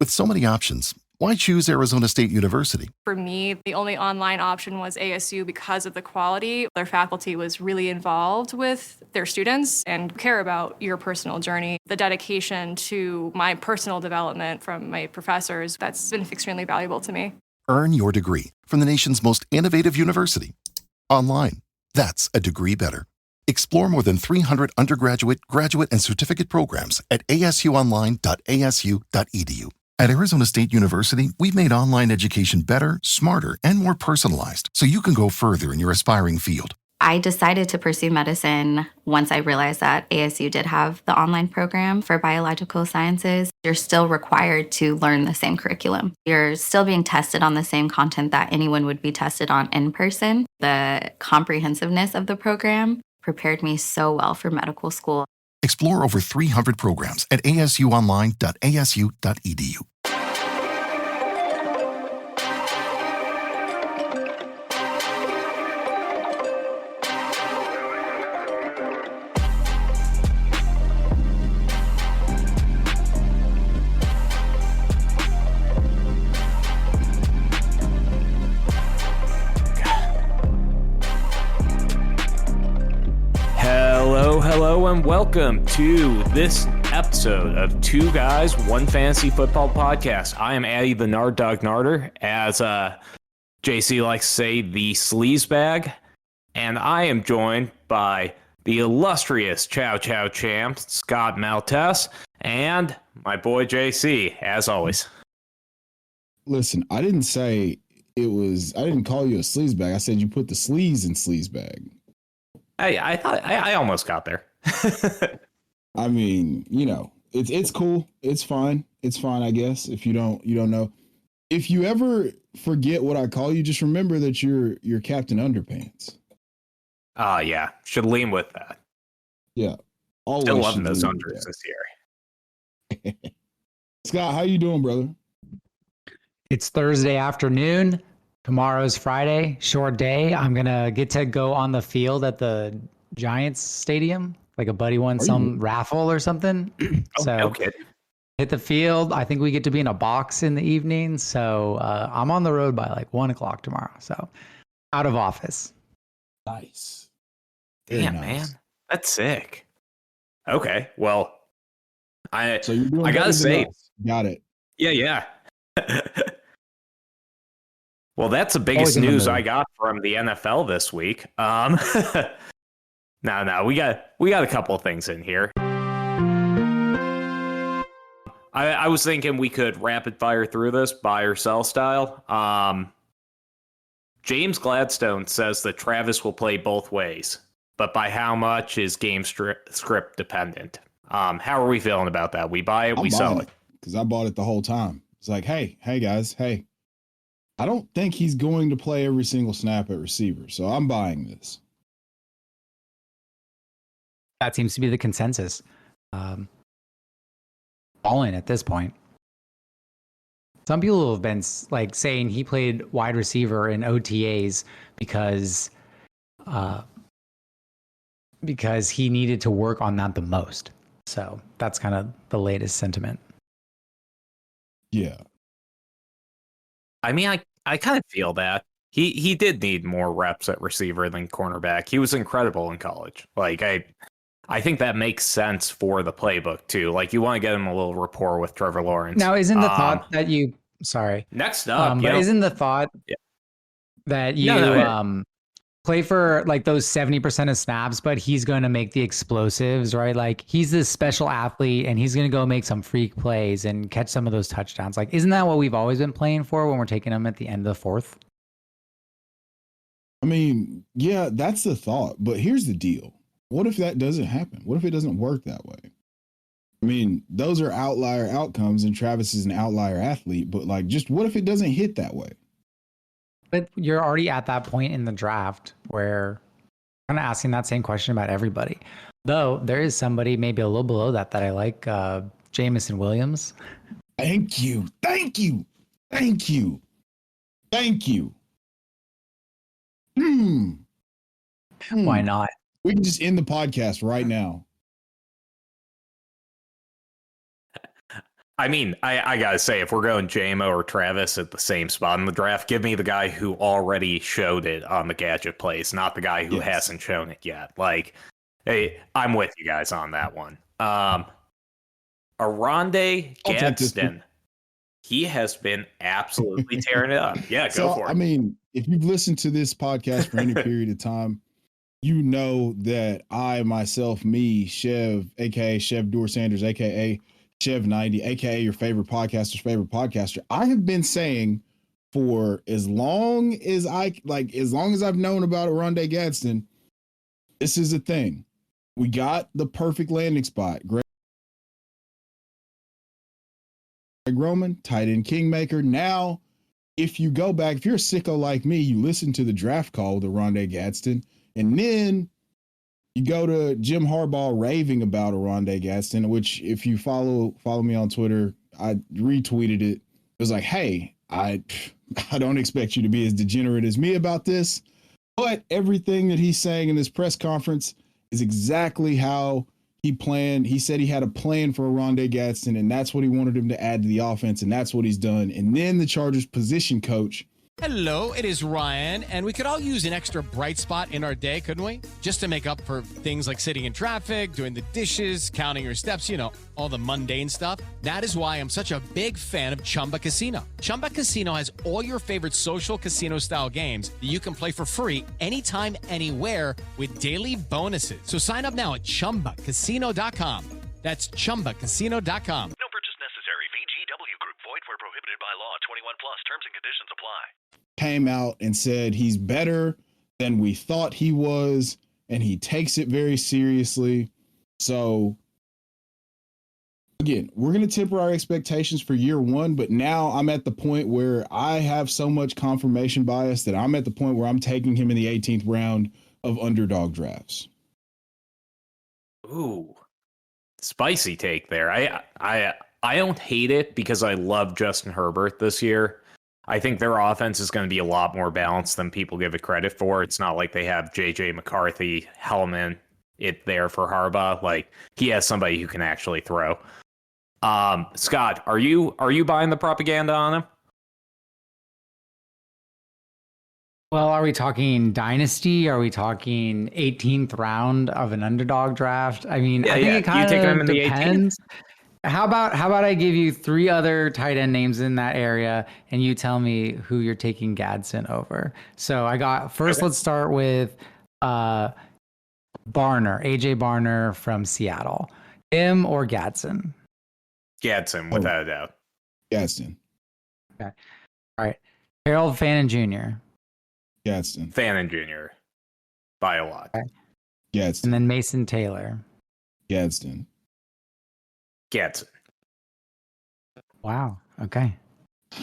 With so many options, why choose Arizona State University? For me, the only online option was ASU because of the quality. Their faculty was really involved with their students and care about your personal journey. The dedication to my personal development from my professors, that's been extremely valuable to me. Earn your degree from the nation's most innovative university. Online. That's a degree better. Explore more than 300 undergraduate, graduate, and certificate programs at asuonline.asu.edu. At Arizona State University, we've made online education better, smarter, and more personalized so you can go further in your aspiring field. I decided to pursue medicine once I realized that ASU did have the online program for biological sciences. You're still required to learn the same curriculum. You're still being tested on the same content that anyone would be tested on in person. The comprehensiveness of the program prepared me so well for medical school. Explore over 300 programs at asuonline.asu.edu. Hello, and welcome to this episode of Two Guys, One Fantasy Football Podcast. I am Addi the Nard Dog Narder, as JC likes to say, the sleaze bag, and I am joined by the illustrious Chow Chow champ, Scott Maltesta, and my boy JC, as always. Listen, I didn't say I didn't call you a sleaze bag. I said you put the sleaze in sleaze bag. I thought I almost got there. I mean, it's cool. It's fine. It's fine, I guess. If you don't know. If you ever forget what I call you, just remember that you're Captain Underpants. Yeah. Should lean with that. Yeah. Always. Still loving those unders this year. Scott, how you doing, brother? It's Thursday afternoon. Tomorrow's Friday, short day. I'm going to get to go on the field at the Giants stadium. Like a buddy won some raffle or something. Okay. Hit the field. I think we get to be in a box in the evening. So I'm on the road by like 1 o'clock tomorrow. So out of office. Nice. Damn, nice. Man. That's sick. Okay. Well, I gotta say, got it. Yeah. Well, that's the biggest news I got from the NFL this week. No, we got a couple of things in here. I was thinking we could rapid fire through this, buy or sell style. James Gladstone says that Travis will play both ways, but by how much is game script dependent? How are we feeling about that? We buy it, we sell it. Because I bought it the whole time. It's like, hey guys, hey. I don't think he's going to play every single snap at receiver, so I'm buying this. That seems to be the consensus. All in at this point. Some people have been like saying he played wide receiver in OTAs because he needed to work on that the most. So that's kind of the latest sentiment. Yeah. I mean, I kind of feel that. He did need more reps at receiver than cornerback. He was incredible in college. Like, I think that makes sense for the playbook, too. Like, you want to get him a little rapport with Trevor Lawrence. Now, isn't the thought that you... Sorry. Next up, but isn't the thought that you play for, like, those 70% of snaps, but he's going to make the explosives, right? Like, he's this special athlete, and he's going to go make some freak plays and catch some of those touchdowns. Like, isn't that what we've always been playing for when we're taking them at the end of the fourth? I mean, yeah, that's the thought. But here's the deal. What if that doesn't happen? What if it doesn't work that way? I mean, those are outlier outcomes, and Travis is an outlier athlete. But, like, just what if it doesn't hit that way? But you're already at that point in the draft where I'm kind of asking that same question about everybody. Though there is somebody maybe a little below that I like, Jamison Williams. Thank you. Why not? We can just end the podcast right now. I mean, I gotta say, if we're going JMO or Travis at the same spot in the draft, give me the guy who already showed it on the gadget plays, not the guy who hasn't shown it yet. Like, hey, I'm with you guys on that one. Aronde Gadsden, he has been absolutely tearing it up. Yeah, go for it. I mean, if you've listened to this podcast for any period of time, you know that I, myself, Chev, aka Chev Doer Sanders, aka Chev 90, aka your favorite podcaster's favorite podcaster, I have been saying for as long as I've known about Aronde Gadsden, this is a thing. We got the perfect landing spot. Greg Roman, tight end kingmaker. Now, if you go back, if you're a sicko like me, you listen to the draft call with Aronde Gadsden, and then you go to Jim Harbaugh raving about Aronde Gadsden, which if you follow me on Twitter, I retweeted it. It was like, hey, I don't expect you to be as degenerate as me about this, but everything that he's saying in this press conference is exactly how he planned. He said he had a plan for Aronde Gadsden, and that's what he wanted him to add to the offense, and that's what he's done. And then the Chargers position coach. Hello, it is Ryan, and we could all use an extra bright spot in our day, couldn't we? Just to make up for things like sitting in traffic, doing the dishes, counting your steps, you know, all the mundane stuff. That is why I'm such a big fan of Chumba Casino. Chumba Casino has all your favorite social casino-style games that you can play for free anytime, anywhere with daily bonuses. So sign up now at ChumbaCasino.com. That's ChumbaCasino.com. No purchase necessary. VGW Group. Void where prohibited by law. 21 plus. Terms and conditions apply. Came out and said he's better than we thought he was, and he takes it very seriously. So again, we're going to temper our expectations for year one, but now I'm at the point where I have so much confirmation bias that I'm at the point where I'm taking him in the 18th round of underdog drafts. Ooh, spicy take there. I don't hate it because I love Justin Herbert this year. I think their offense is going to be a lot more balanced than people give it credit for. It's not like they have JJ McCarthy, Hellman, it there for Harbaugh. Like, he has somebody who can actually throw. Scott, are you buying the propaganda on him? Well, are we talking dynasty? Are we talking 18th round of an underdog draft? I mean, I think it kind of depends. How about I give you 3 other tight end names in that area, and you tell me who you're taking Gadsden over. So I got first. Okay. Let's start with Barner, AJ Barner from Seattle. Him or Gadsden? Gadsden, without a doubt. Gadsden. Okay. All right. Harold Fannin Jr. Gadsden. Fannin Jr. by a lot. Okay. Gadsden. And then Mason Taylor. Gadsden. Gadsden. Wow. Okay.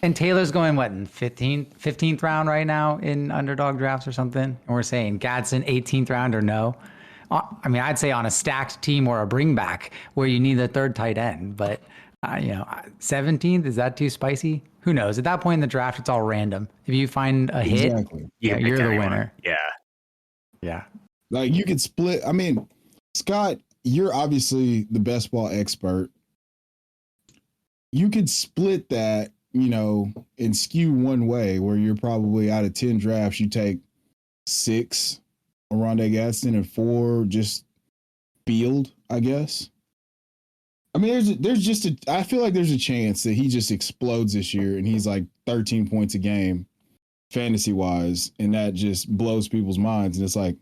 And Taylor's going what, in 15th round right now in underdog drafts or something? And we're saying Gadsden 18th round or no? I mean, I'd say on a stacked team or a bring back where you need the third tight end, but 17th, is that too spicy? Who knows? At that point in the draft, it's all random. If you find a hit, you're the winner. Yeah. Yeah. Like, you could split. I mean, Scott, you're obviously the best ball expert. You could split that, and skew one way where you're probably out of 10 drafts, you take 6 Aronde Gadsden and 4 just field, I guess. I mean, I feel like there's a chance that he just explodes this year and he's like 13 points a game fantasy wise. And that just blows people's minds. And it's like,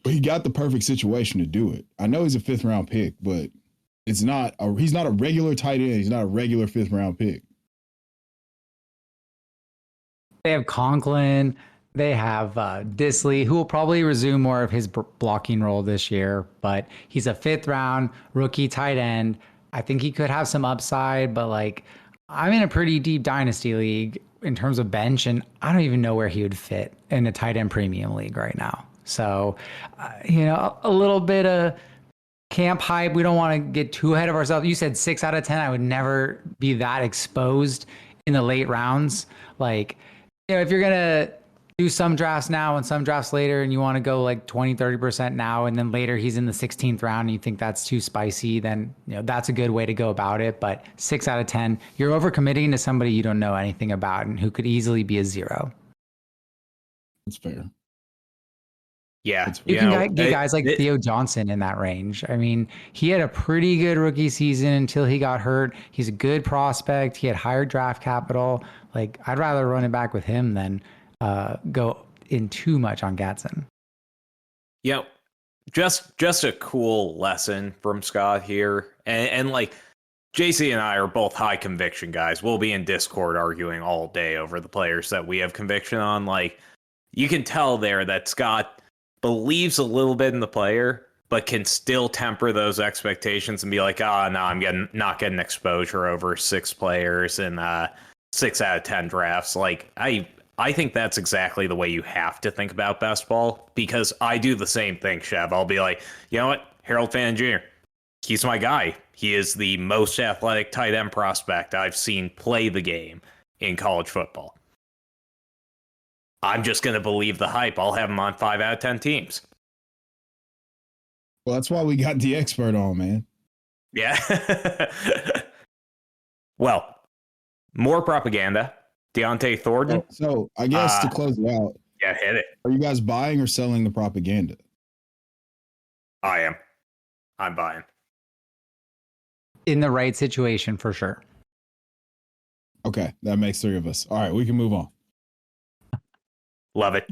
he got the perfect situation to do it. I know he's a 5th round pick, but he's not a regular tight end. He's not a regular 5th round pick. They have Conklin. They have Disley, who will probably resume more of his blocking role this year, but he's a 5th round rookie tight end. I think he could have some upside, but I'm in a pretty deep dynasty league in terms of bench, and I don't even know where he would fit in a tight end premium league right now. So, a little bit of camp hype. We don't want to get too ahead of ourselves. You said 6 out of 10. I would never be that exposed in the late rounds. If you're going to do some drafts now and some drafts later, and you want to go like 20, 30% now, and then later he's in the 16th round and you think that's too spicy, then that's a good way to go about it. But 6 out of 10, you're overcommitting to somebody you don't know anything about and who could easily be a 0. That's fair. Yeah. You can get guys like Theo Johnson in that range. I mean, he had a pretty good rookie season until he got hurt. He's a good prospect. He had higher draft capital. Like, I'd rather run it back with him than go in too much on Gatson. Yep. Just a cool lesson from Scott here. And like, JC and I are both high conviction guys. We'll be in Discord arguing all day over the players that we have conviction on. Like, you can tell there that Scott believes a little bit in the player, but can still temper those expectations and be like, no, I'm not getting exposure over 6 players in 6 out of 10 drafts. Like, I think that's exactly the way you have to think about best ball, because I do the same thing, Chev. I'll be like, you know what? Harold Fan Jr., he's my guy. He is the most athletic tight end prospect I've seen play the game in college football. I'm just going to believe the hype. I'll have him on 5 out of 10 teams. Well, that's why we got the expert on, man. Yeah. Well, more propaganda. Deontay Thornton. So I guess to close it out. Yeah, hit it. Are you guys buying or selling the propaganda? I am. I'm buying. In the right situation, for sure. Okay, that makes 3 of us. All right, we can move on. Love it.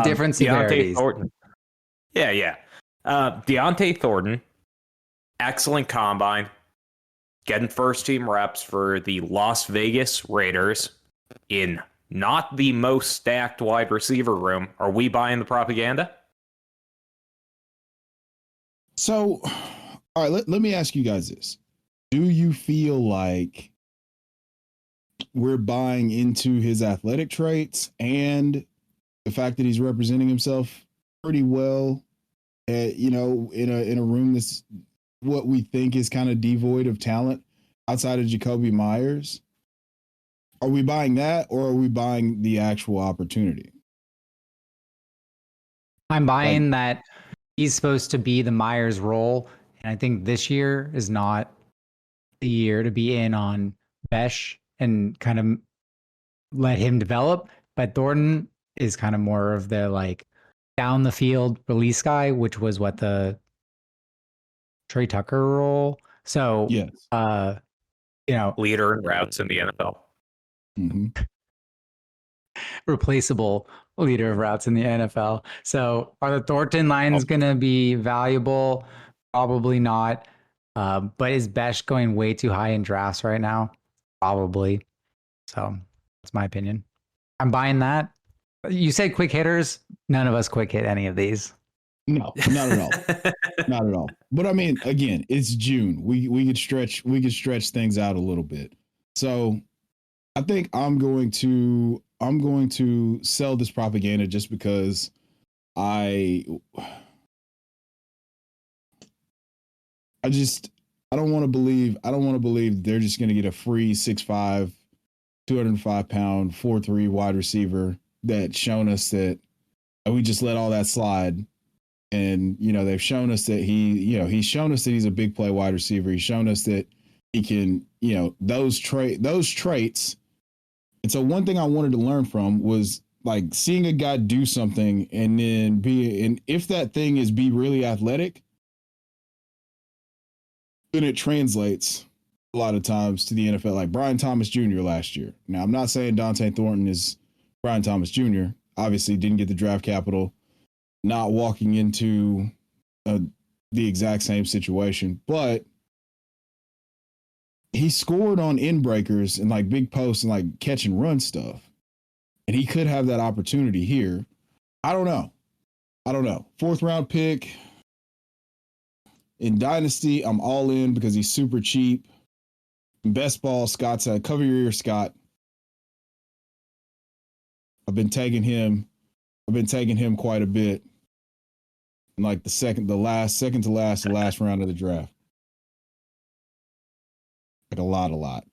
Different severities. Deontay Thornton. Yeah. Deontay Thornton, excellent combine, getting first team reps for the Las Vegas Raiders in not the most stacked wide receiver room. Are we buying the propaganda? So, all right, let me ask you guys this. Do you feel like we're buying into his athletic traits and the fact that he's representing himself pretty well, in a room that's what we think is kind of devoid of talent outside of Jacoby Myers? Are we buying that, or are we buying the actual opportunity? I'm buying that he's supposed to be the Myers role, and I think this year is not the year to be in on Besh and kind of let him develop. But Thornton is kind of more of the like down the field release guy, which was what the Trey Tucker role. So yes, leader in routes in the NFL. Mm-hmm. Replaceable leader of routes in the NFL. So are the Thornton lines going to be valuable? Probably not. But is Besh going way too high in drafts right now? Probably. So that's my opinion. I'm buying that. You said quick hitters. None of us quick hit any of these. No, not at all. Not at all. But I mean, again, it's June. We could stretch things out a little bit. So I think I'm going to sell this propaganda just because I don't want to believe they're just going to get a free 6'5", 205-pound, 4'3" wide receiver that's shown us that we just let all that slide. And, they've shown us that he's shown us that he's a big play wide receiver. He's shown us that he can, those traits. And so one thing I wanted to learn from was like seeing a guy do something and if that thing is be really athletic, then it translates a lot of times to the NFL, like Brian Thomas Jr. last year. Now, I'm not saying Deontay Thornton is Brian Thomas Jr. Obviously didn't get the draft capital, not walking into the exact same situation, but he scored on in breakers and like big posts and like catch and run stuff. And he could have that opportunity here. I don't know. 4th round pick in Dynasty. I'm all in because he's super cheap. Best ball, Scott said, cover your ears, Scott. I've been taking him quite a bit. In like the second to last round of the draft. Like a lot.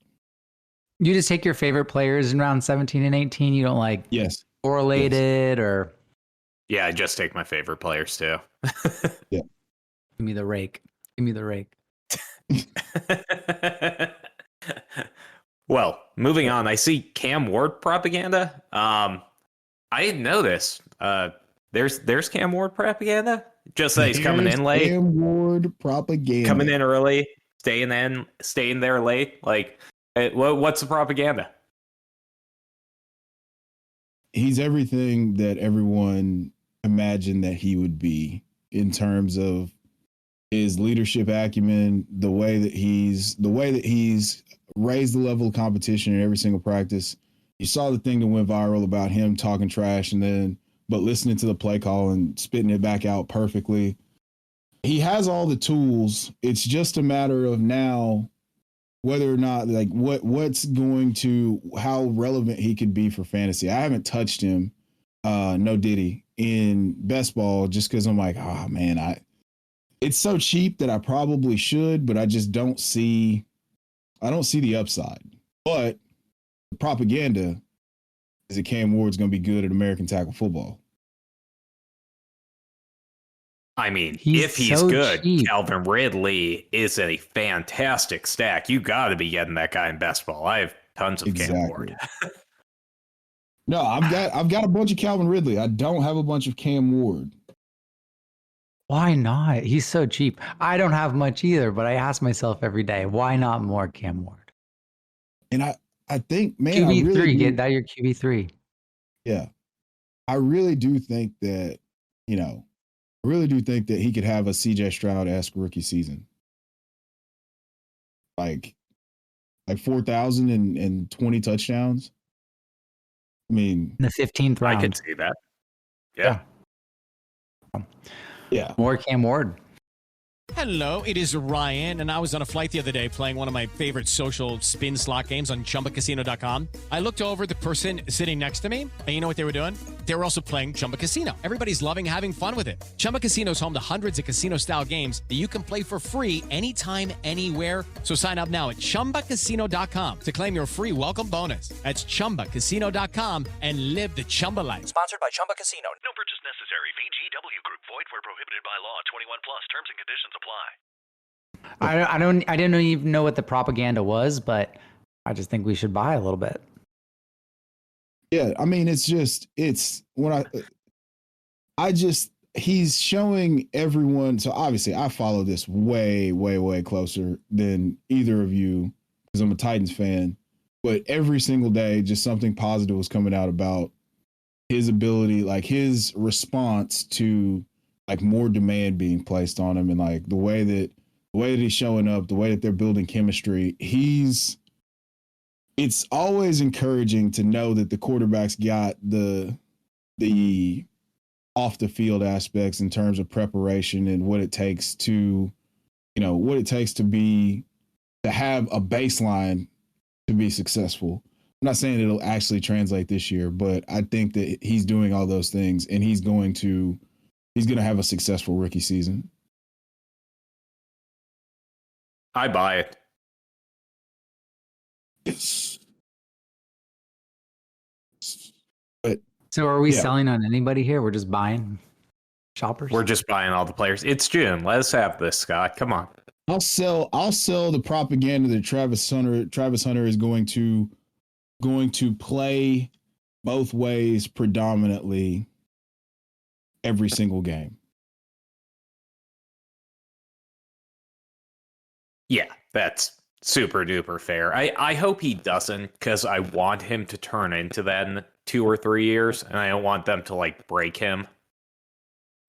You just take your favorite players in round 17 and 18. You don't like yes correlated or Yeah, I just take my favorite players too. Yeah. give me the rake. Give me the rake. Well, moving on, I see Cam Ward propaganda. I didn't know this. There's Cam Ward propaganda. Just that he's coming There's in late, Cam Ward propaganda. coming in early, staying there late. Like, what's the propaganda? He's everything that everyone imagined that he would be in terms of his leadership acumen, the way that he's raised the level of competition in every single practice. You saw the thing that went viral about him talking trash but listening to the play call and spitting it back out perfectly. He has all the tools. It's just a matter of now whether or not how relevant he could be for fantasy. I haven't touched him, no diddy, in best ball just because I'm like, oh man, it's so cheap that I probably should, but I just don't see the upside. But the propaganda is that Cam Ward's going to be good at American tackle football. I mean, He's if he's so good, cheap. Calvin Ridley is a fantastic stack. You got to be getting that guy in best ball. I have tons of Cam Ward. No, I've got a bunch of Calvin Ridley. I don't have a bunch of Cam Ward. Why not? He's so cheap. I don't have much either, but I ask myself every day, why not more Cam Ward? And I think, man, QB3, I really get that your QB3. Yeah. I really do think that, he could have a CJ Stroud-esque rookie season. Like 4,000 and 20 touchdowns. I mean, In the 15th round. I could see that. Yeah. Yeah. More Cam Ward. Hello, it is Ryan, and I was on a flight the other day playing one of my favorite social spin slot games on ChumbaCasino.com. I looked over at the person sitting next to me, and you know what they were doing? They were also playing Chumba Casino. Everybody's loving having fun with it. Chumba Casino is home to hundreds of casino-style games that you can play for free anytime, anywhere. So sign up now at ChumbaCasino.com to claim your free welcome bonus. That's ChumbaCasino.com and live the Chumba life. Sponsored by Chumba Casino. No purchase necessary. VGW Group. Void where prohibited by law. 21 plus. Terms and conditions apply. I didn't even know what the propaganda was, but I just think we should buy a little bit. Yeah, I mean, he's showing everyone. So obviously I follow this way, way, way closer than either of you because I'm a Titans fan, but every single day, just something positive was coming out about his ability, like his response to like more demand being placed on him and like the way that he's showing up, the way that they're building chemistry. It's always encouraging to know that the quarterback's got the off the field aspects in terms of preparation and what it takes to have a baseline to be successful. I'm not saying it'll actually translate this year, but I think that he's doing all those things and he's going to have a successful rookie season. I buy it. But So are we selling on anybody here? We're just buying shoppers? We're just buying all the players. It's June. Let us have this, Scott. Come on. I'll sell the propaganda that Travis Hunter is going to play both ways predominantly every single game. Yeah, that's super duper fair. I hope he doesn't because I want him to turn into that in 2 or 3 years, and I don't want them to like break him.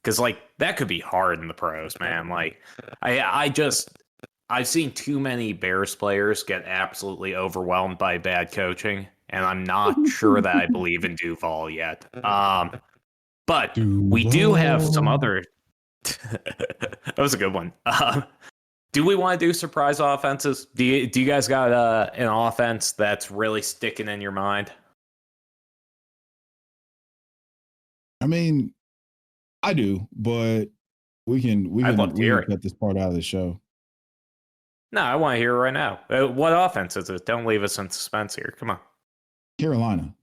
Because like that could be hard in the pros, man. Like I've seen too many Bears players get absolutely overwhelmed by bad coaching, and I'm not sure that I believe in Duval yet. But we do have some other. That was a good one. Do we want to do surprise offenses? Do you guys got an offense that's really sticking in your mind? I mean, I do, but we can cut this part out of the show. No, I want to hear it right now. What offense is it? Don't leave us in suspense here. Come on. Carolina.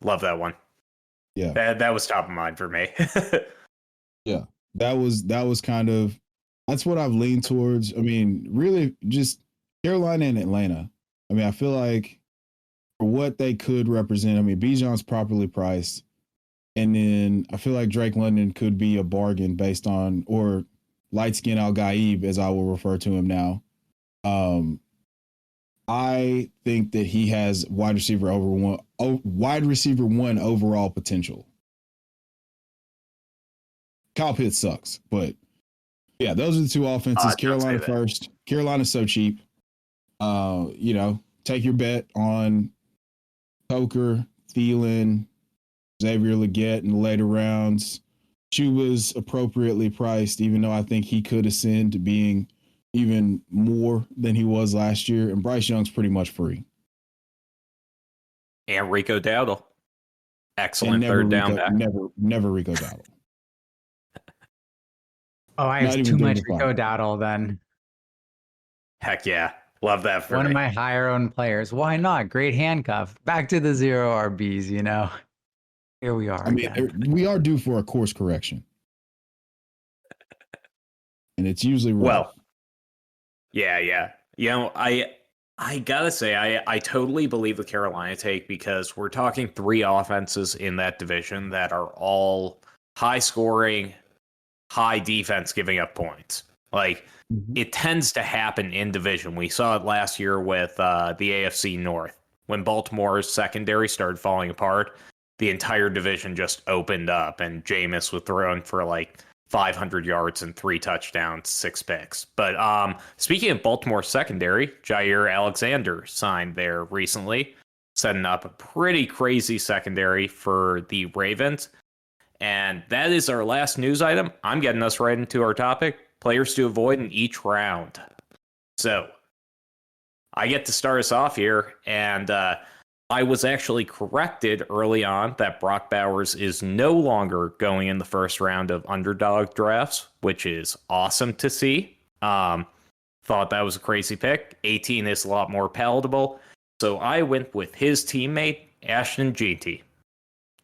Love that one. Yeah. That was top of mind for me. Yeah. That was kind of, that's what I've leaned towards. I mean, really just Carolina and Atlanta. I mean, I feel like for what they could represent, I mean, Bijan's properly priced. And then I feel like Drake London could be a bargain based on, or light skin Al Gaib, as I will refer to him now. I think that he has wide receiver one overall potential. Kyle Pitts sucks, but yeah, those are the two offenses. Carolina first. Carolina's so cheap. Take your bet on Coker, Thielen, Xavier Legette in the later rounds. Chuba's appropriately priced, even though I think he could ascend to being even more than he was last year. And Bryce Young's pretty much free. And Rico Dowdle. Excellent third down back. Never Rico Dowdle. Oh, I have too much Rico Dowdle then. Heck yeah. Love that for one me. of my higher owned players. Why not? Great handcuff. Back to the 0 RBs, Here we are. I mean, we are due for a course correction. And it's usually rough. Well, yeah. I gotta say, I totally believe the Carolina take, because we're talking 3 offenses in that division that are all high scoring, high defense giving up points. Like, it tends to happen in division. We saw it last year with the AFC North. When Baltimore's secondary started falling apart, the entire division just opened up, and Jameis was throwing for like 500 yards and 3 touchdowns, 6 picks. But speaking of Baltimore secondary, Jair Alexander signed there recently, setting up a pretty crazy secondary for the Ravens. And that is our last news item. I'm getting us right into our topic, players to avoid in each round. So I get to start us off here, and I was actually corrected early on that Brock Bowers is no longer going in the first round of underdog drafts, which is awesome to see. Thought that was a crazy pick. 18 is a lot more palatable. So I went with his teammate, Ashton Jeanty.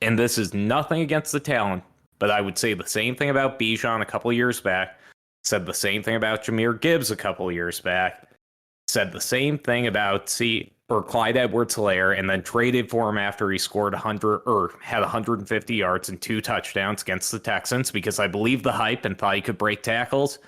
And this is nothing against the talent, but I would say the same thing about Bijan a couple years back. Said the same thing about Jahmyr Gibbs a couple years back. Said the same thing about Clyde Edwards-Helaire, and then traded for him after he scored 100 or had 150 yards and 2 touchdowns against the Texans, because I believed the hype and thought he could break tackles.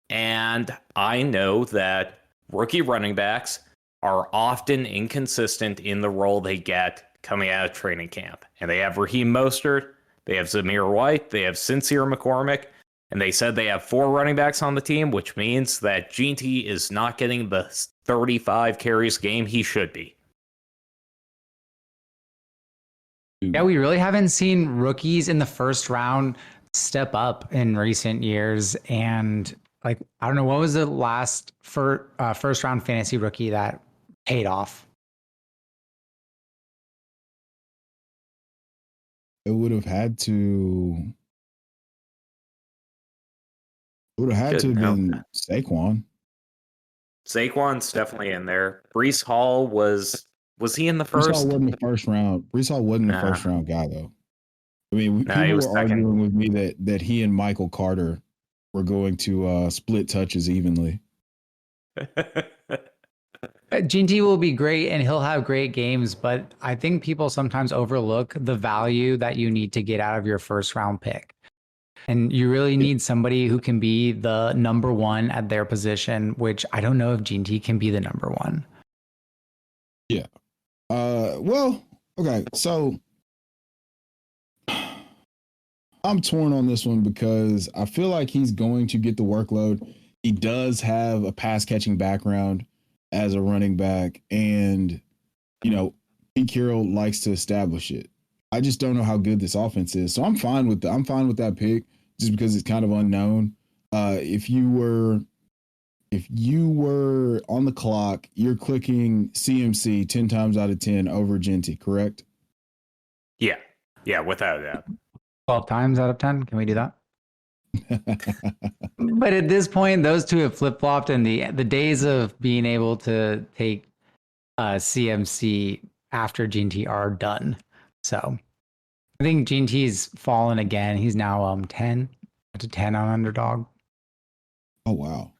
And I know that rookie running backs are often inconsistent in the role they get coming out of training camp. And they have Raheem Mostert, they have Zamir White, they have Sincere McCormick, and they said they have 4 running backs on the team, which means that Jeanty is not getting the 35 carries game he should be. Yeah, we really haven't seen rookies in the first round step up in recent years. And I don't know, what was the last first round fantasy rookie that paid off? It would have had to. It would have had to have been Saquon. Saquon's definitely in there. Breece Hall was he in the first? Breece Hall wasn't the first round. Breece Hall wasn't the first round guy, though. I mean, people were arguing with me that he and Michael Carter were going to split touches evenly. Jeanty will be great and he'll have great games, but I think people sometimes overlook the value that you need to get out of your first round pick. And you really need somebody who can be the number 1 at their position, which I don't know if Jeanty can be the number 1. Yeah. Well, okay. So I'm torn on this one because I feel like he's going to get the workload. He does have a pass catching background as a running back, and Pete Carroll likes to establish it. I just don't know how good this offense is. So I'm fine with that pick, just because it's kind of unknown. If you were on the clock, you're clicking CMC 10 times out of 10 over Jeanty, correct? Yeah, without a doubt. 12 times out of 10. Can we do that? But at this point, those two have flip-flopped, and the days of being able to take CMC after Jeanty are done. So I think G&T's fallen again. He's now 10 to 10 on underdog. Oh, wow.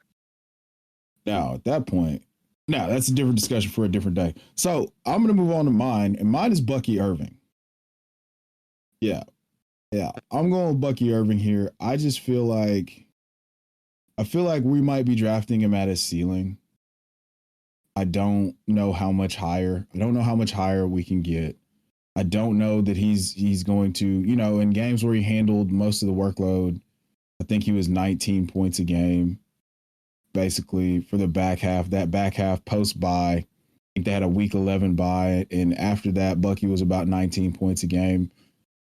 Now, at that point, now that's a different discussion for a different day. So I'm going to move on to mine, and mine is Bucky Irving. Yeah. I'm going with Bucky Irving here. I just feel like we might be drafting him at his ceiling. I don't know how much higher. I don't know how much higher we can get. I don't know that he's going to, in games where he handled most of the workload, I think he was 19 points a game, basically for the back half. That back half post bye, I think they had a week 11 bye, and after that, Bucky was about 19 points a game.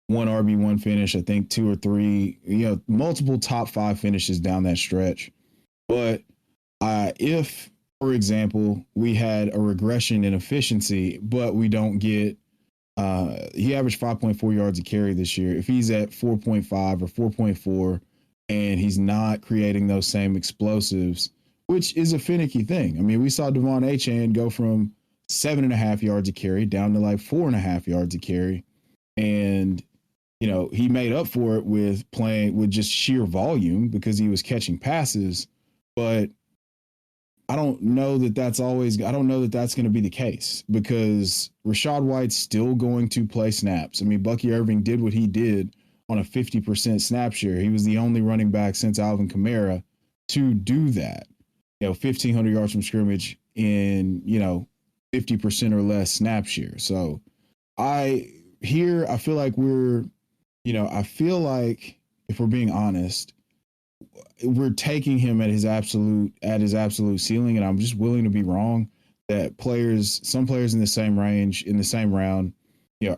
1 RB1 finish, I think 2 or 3, multiple top 5 finishes down that stretch. But if, for example, we had a regression in efficiency, but we don't get, he averaged 5.4 yards a carry this year. If he's at 4.5 or 4.4 and he's not creating those same explosives, which is a finicky thing. I mean, we saw Devon Achane go from 7.5 yards a carry down to like 4.5 yards a carry. And he made up for it with playing with just sheer volume because he was catching passes. But I don't know that that's going to be the case because Rachaad White's still going to play snaps. I mean, Bucky Irving did what he did on a 50% snap share. He was the only running back since Alvin Kamara to do that. 1,500 yards from scrimmage in, 50% or less snap share. So I feel like if we're being honest, we're taking him at his absolute ceiling, and I'm just willing to be wrong that some players in the same range, in the same round,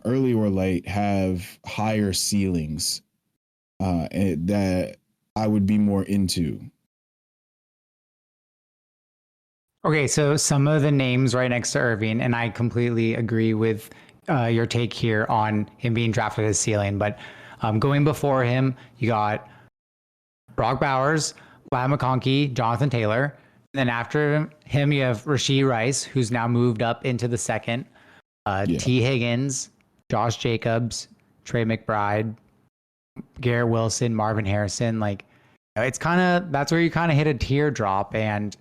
early or late, have higher ceilings that I would be more into. Okay, so some of the names right next to Irving, and I completely agree with your take here on him being drafted at his ceiling, but going before him, you got Brock Bowers, Lad McConkey, Jonathan Taylor. And then after him, you have Rashee Rice, who's now moved up into the second. T. Higgins, Josh Jacobs, Trey McBride, Garrett Wilson, Marvin Harrison. It's that's where you kind of hit a teardrop. And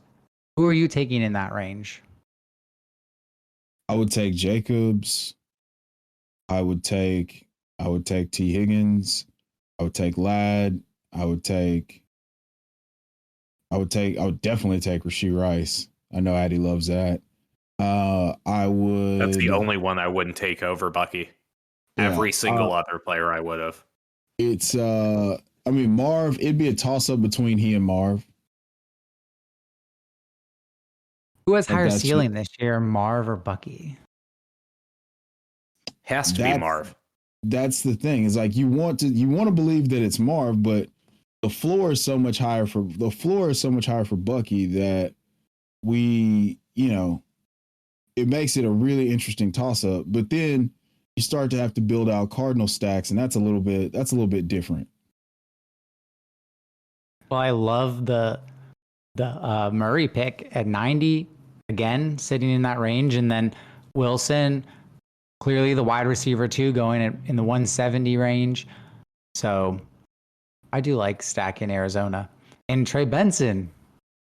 who are you taking in that range? I would take Jacobs. I would take T. Higgins. I would take Ladd. I would definitely take Rashee Rice. I know Addi loves that. I would. That's the only one I wouldn't take over Bucky. Every single other player I would have. It's Marv, it'd be a toss up between he and Marv. Who has higher ceiling this year, Marv or Bucky? Has to be Marv. That's the thing. Is like you want to believe that it's Marv, but the floor is so much higher for Bucky that it makes it a really interesting toss up. But then you start to have to build out Cardinal stacks, and that's a little bit different. Well, I love the Murray pick at 90, again sitting in that range, and then Wilson, clearly the wide receiver too, going in the 170 range. So I do like stacking Arizona and Trey Benson.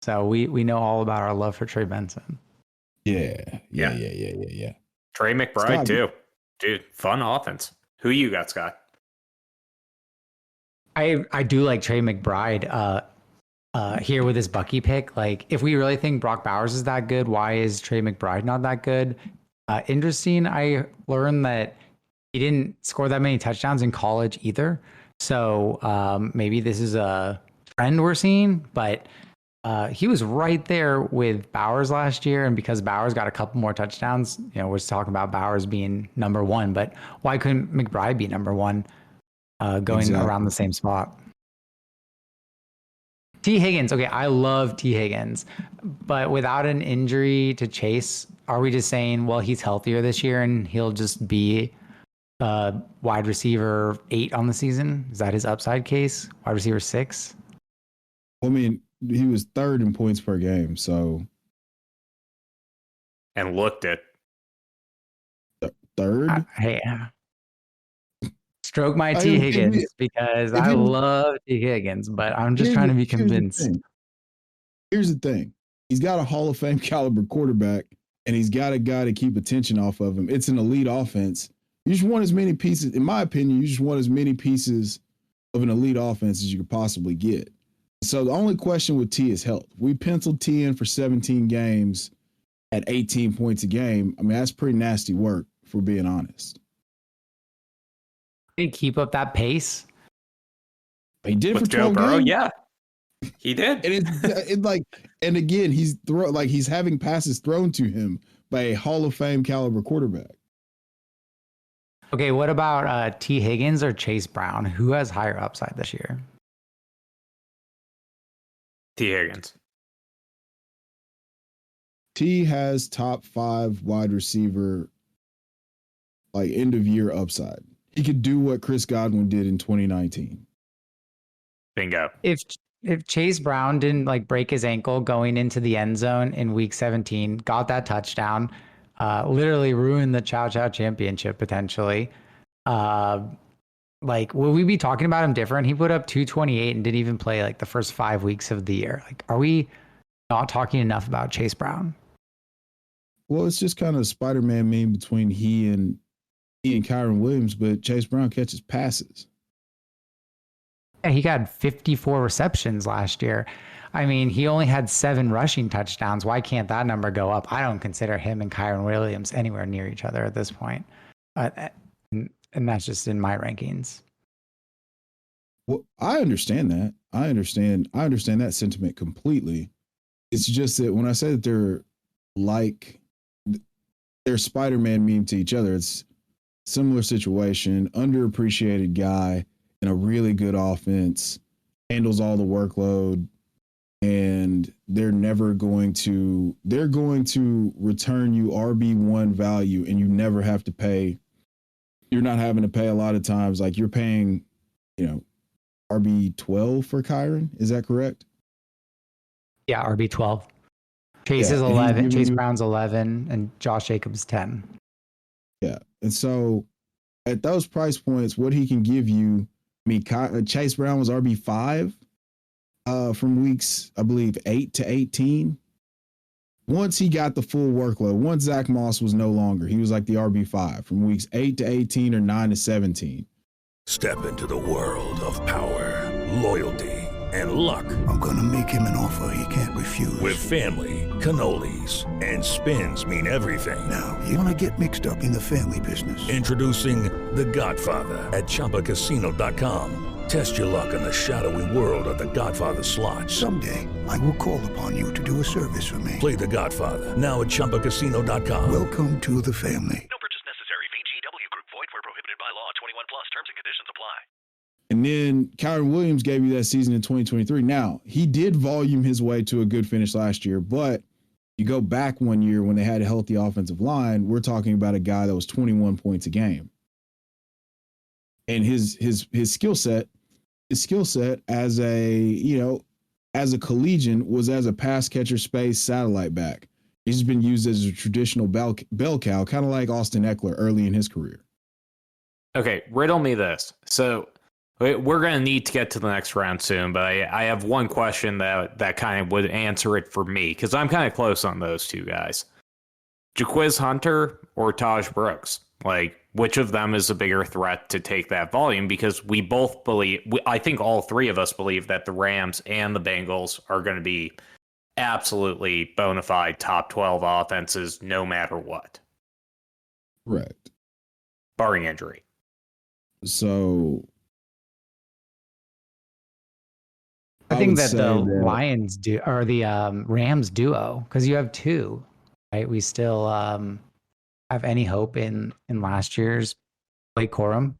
So we know all about our love for Trey Benson. Yeah. Trey McBride Scott, too. Dude, fun offense. Who you got, Scott? I do like Trey McBride here with his Bucky pick. Like, if we really think Brock Bowers is that good, why is Trey McBride not that good? Interesting. I learned that he didn't score that many touchdowns in college either. So maybe this is a trend we're seeing, but he was right there with Bowers last year. And because Bowers got a couple more touchdowns, we're just talking about Bowers being number one, but why couldn't McBride be number one going around the same spot? T. Higgins. Okay, I love T. Higgins, but without an injury to Chase, are we just saying, well, he's healthier this year and he'll just be wide receiver 8 on the season? Is that his upside case? Wide receiver 6? I mean, he was 3rd in points per game, so. And looked at 3rd? Stroke my T. Higgins because I love T. Higgins, but I'm just trying to be convinced. Here's the thing. He's got a Hall of Fame caliber quarterback, and he's got a guy to keep attention off of him. It's an elite offense. You just want as many pieces, in my opinion, you just want as many pieces of an elite offense as you could possibly get. So the only question with T is health. We penciled T in for 17 games at 18 points a game. I mean, that's pretty nasty work, if we're being honest. Did he keep up that pace? He did with for 12 Joe Burrow, games. yeah. He did. And it's like, and again, he's having passes thrown to him by a Hall of Fame caliber quarterback. Okay, what about T. Higgins or Chase Brown? Who has higher upside this year? T. Higgins. T has top 5 wide receiver, like end of year upside. He could do what Chris Godwin did in 2019. Bingo. If Chase Brown didn't like break his ankle going into the end zone in week 17, got that touchdown, literally ruined the Chow Chow championship potentially. Like, will we be talking about him different? He put up 228 and didn't even play like the first 5 weeks of the year. Like, are we not talking enough about Chase Brown? Well, it's just kind of a Spider-Man meme between he and Kyron Williams, but Chase Brown catches passes. Yeah, he got 54 receptions last year. I mean, he only had 7 rushing touchdowns. Why can't that number go up? I don't consider him and Kyron Williams anywhere near each other at this point. And that's just in my rankings. Well, I understand that. I understand that sentiment completely. It's just that when I say that they're Spider-Man meme to each other, it's similar situation, underappreciated guy in a really good offense, handles all the workload, and they're going to return you RB1 value, and you never have to pay. You're not having to pay a lot of times. Like you're paying, RB12 for Kyron. Is that correct? Yeah, RB12. Chase is 11. Chase Brown's 11, and Josh Jacobs 10. Yeah, and so at those price points, what he can give you. I mean, Chase Brown was RB5 from weeks, I believe, 8 to 18. Once he got the full workload, once Zach Moss was no longer, he was like the RB5 from weeks 8 to 18 or 9 to 17. Step into the world of power, loyalty, and luck. I'm going to make him an offer he can't refuse. With family, cannolis, and spins mean everything. Now, you want to get mixed up in the family business. Introducing The Godfather at ChumbaCasino.com. Test your luck in the shadowy world of The Godfather slot. Someday, I will call upon you to do a service for me. Play The Godfather now at ChumbaCasino.com. Welcome to the family. No purchase necessary. VGW Group. Void where prohibited by law. 21 plus. Terms and conditions apply. And then Kyron Williams gave you that season in 2023. Now, he did volume his way to a good finish last year, but you go back one year when they had a healthy offensive line, we're talking about a guy that was 21 points a game. And his skill set as a collegian was as a pass catcher space satellite back. He's been used as a traditional bell cow, kind of like Austin Eckler early in his career. Okay, riddle me this. So we're going to need to get to the next round soon, but I have one question that kind of would answer it for me, because I'm kind of close on those two guys. Jaquiz Hunter or Taj Brooks? Like, which of them is a bigger threat to take that volume? Because we both believe, I think all three of us believe that the Rams and the Bengals are going to be absolutely bona fide top 12 offenses no matter what. Correct. Barring injury. So I think that the Lions do, or the Rams duo, because you have two, right? We still have any hope in last year's Blake Corum,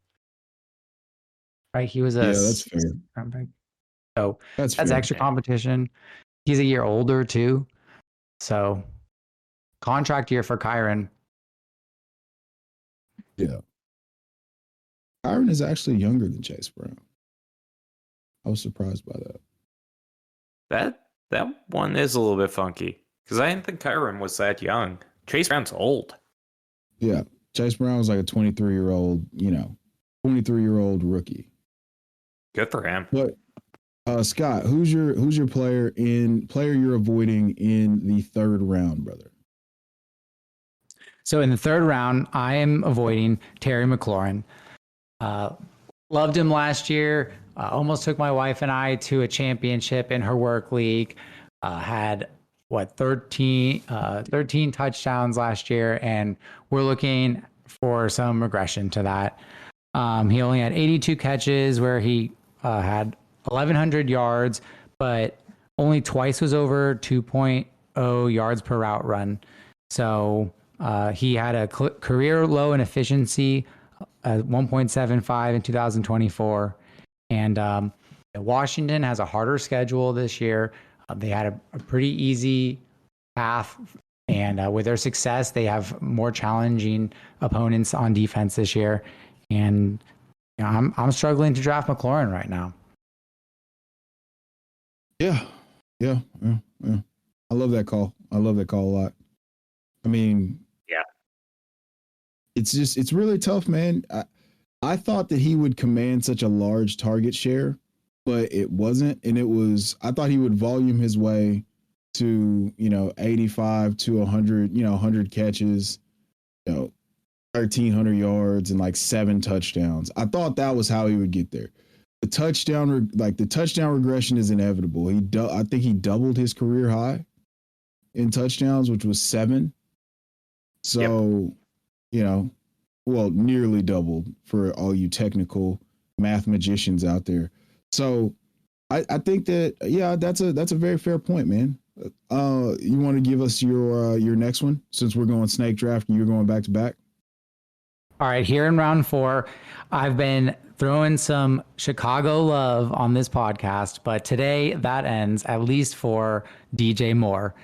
right? He was that's fair. So that's fair. Extra competition. He's a year older too, so contract year for Kyron. Yeah, Kyron is actually younger than Chase Brown. I was surprised by that. That one is a little bit funky, because I didn't think Kyron was that young. Chase Brown's old. Yeah, Chase Brown was like a 23-year-old, 23-year-old rookie. Good for him. But Scott, who's your player you're avoiding in the third round, brother? So in the third round, I am avoiding Terry McLaurin. Loved him last year. Almost took my wife and I to a championship in her work league. Had 13 touchdowns last year, and we're looking for some regression to that. He only had 82 catches where he had 1,100 yards, but only twice was over 2.0 yards per route run. So he had a career low in efficiency, 1.75 in 2024. And Washington has a harder schedule this year. They had a pretty easy path. And with their success, they have more challenging opponents on defense this year. And I'm struggling to draft McLaurin right now. Yeah. I love that call. I love that call a lot. I mean, yeah, it's really tough, man. I thought that he would command such a large target share, but it wasn't. And I thought he would volume his way to, 85 to 100, 100 catches, 1,300 yards and like 7 touchdowns. I thought that was how he would get there. The touchdown regression is inevitable. I think he doubled his career high in touchdowns, which was 7. So, nearly doubled for all you technical math magicians out there. So I think that, that's a very fair point, man. You want to give us your next one, since we're going snake draft and you're going back to back? All right, here in round 4, I've been throwing some Chicago love on this podcast, but today that ends, at least for DJ Moore.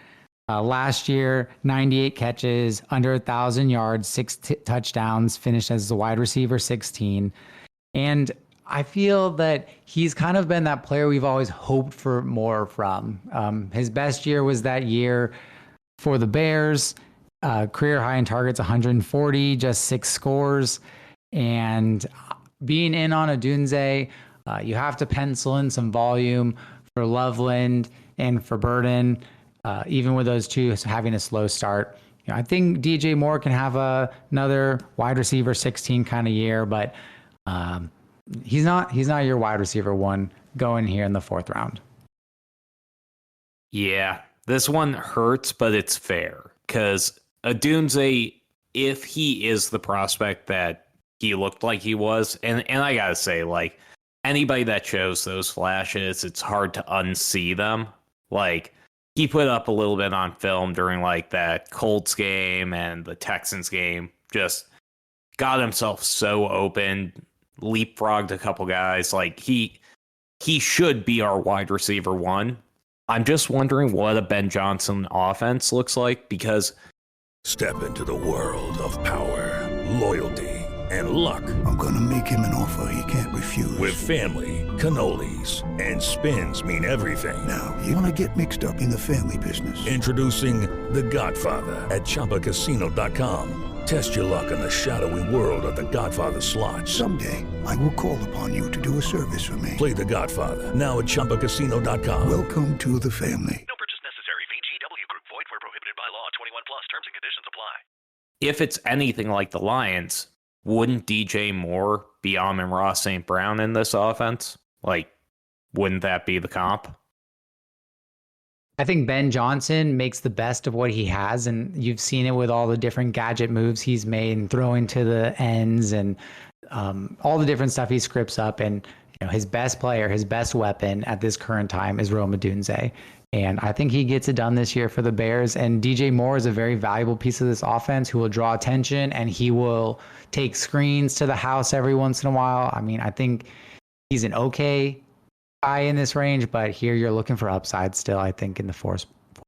Last year, 98 catches, under 1,000 yards, 6 touchdowns, finished as the wide receiver 16. And I feel that he's kind of been that player we've always hoped for more from. His best year was that year for the Bears. Career high in targets, 140, just 6 scores. And being in on Odunze, you have to pencil in some volume for Loveland and for Burden, even with those two having a slow start. I think DJ Moore can have another wide receiver 16 kind of year, but he's not your wide receiver 1 going here in the 4th round. Yeah, this one hurts, but it's fair because Odunze, if he is the prospect that he looked like he was, and I gotta say, like, anybody that shows those flashes, it's hard to unsee them. Like, he put up a little bit on film during like that Colts game and the Texans game, just got himself so open, leapfrogged a couple guys. Like, he should be our wide receiver 1. I'm just wondering what a Ben Johnson offense looks like, because Step into the world of power, loyalty, and luck. I'm gonna make him an offer he can't refuse. With family, cannolis, and spins mean everything. Now, you wanna get mixed up in the family business. Introducing The Godfather at ChumbaCasino.com. Test your luck in the shadowy world of The Godfather slot. Someday, I will call upon you to do a service for me. Play The Godfather now at ChumbaCasino.com. Welcome to the family. No purchase necessary. VGW Group. Void where prohibited by law. 21 plus. Terms and conditions apply. if it's anything like the Lions, wouldn't DJ Moore be Amon-Ra St. Brown in this offense? Like, wouldn't that be the comp? I think Ben Johnson makes the best of what he has, and you've seen it with all the different gadget moves he's made and throwing to the ends and all the different stuff he scripts up. And his best player, his best weapon at this current time is Rome Odunze. And I think he gets it done this year for the Bears. And DJ Moore is a very valuable piece of this offense who will draw attention, and he will take screens to the house every once in a while. I mean, I think he's an okay guy in this range, but here you're looking for upside still, I think, in the four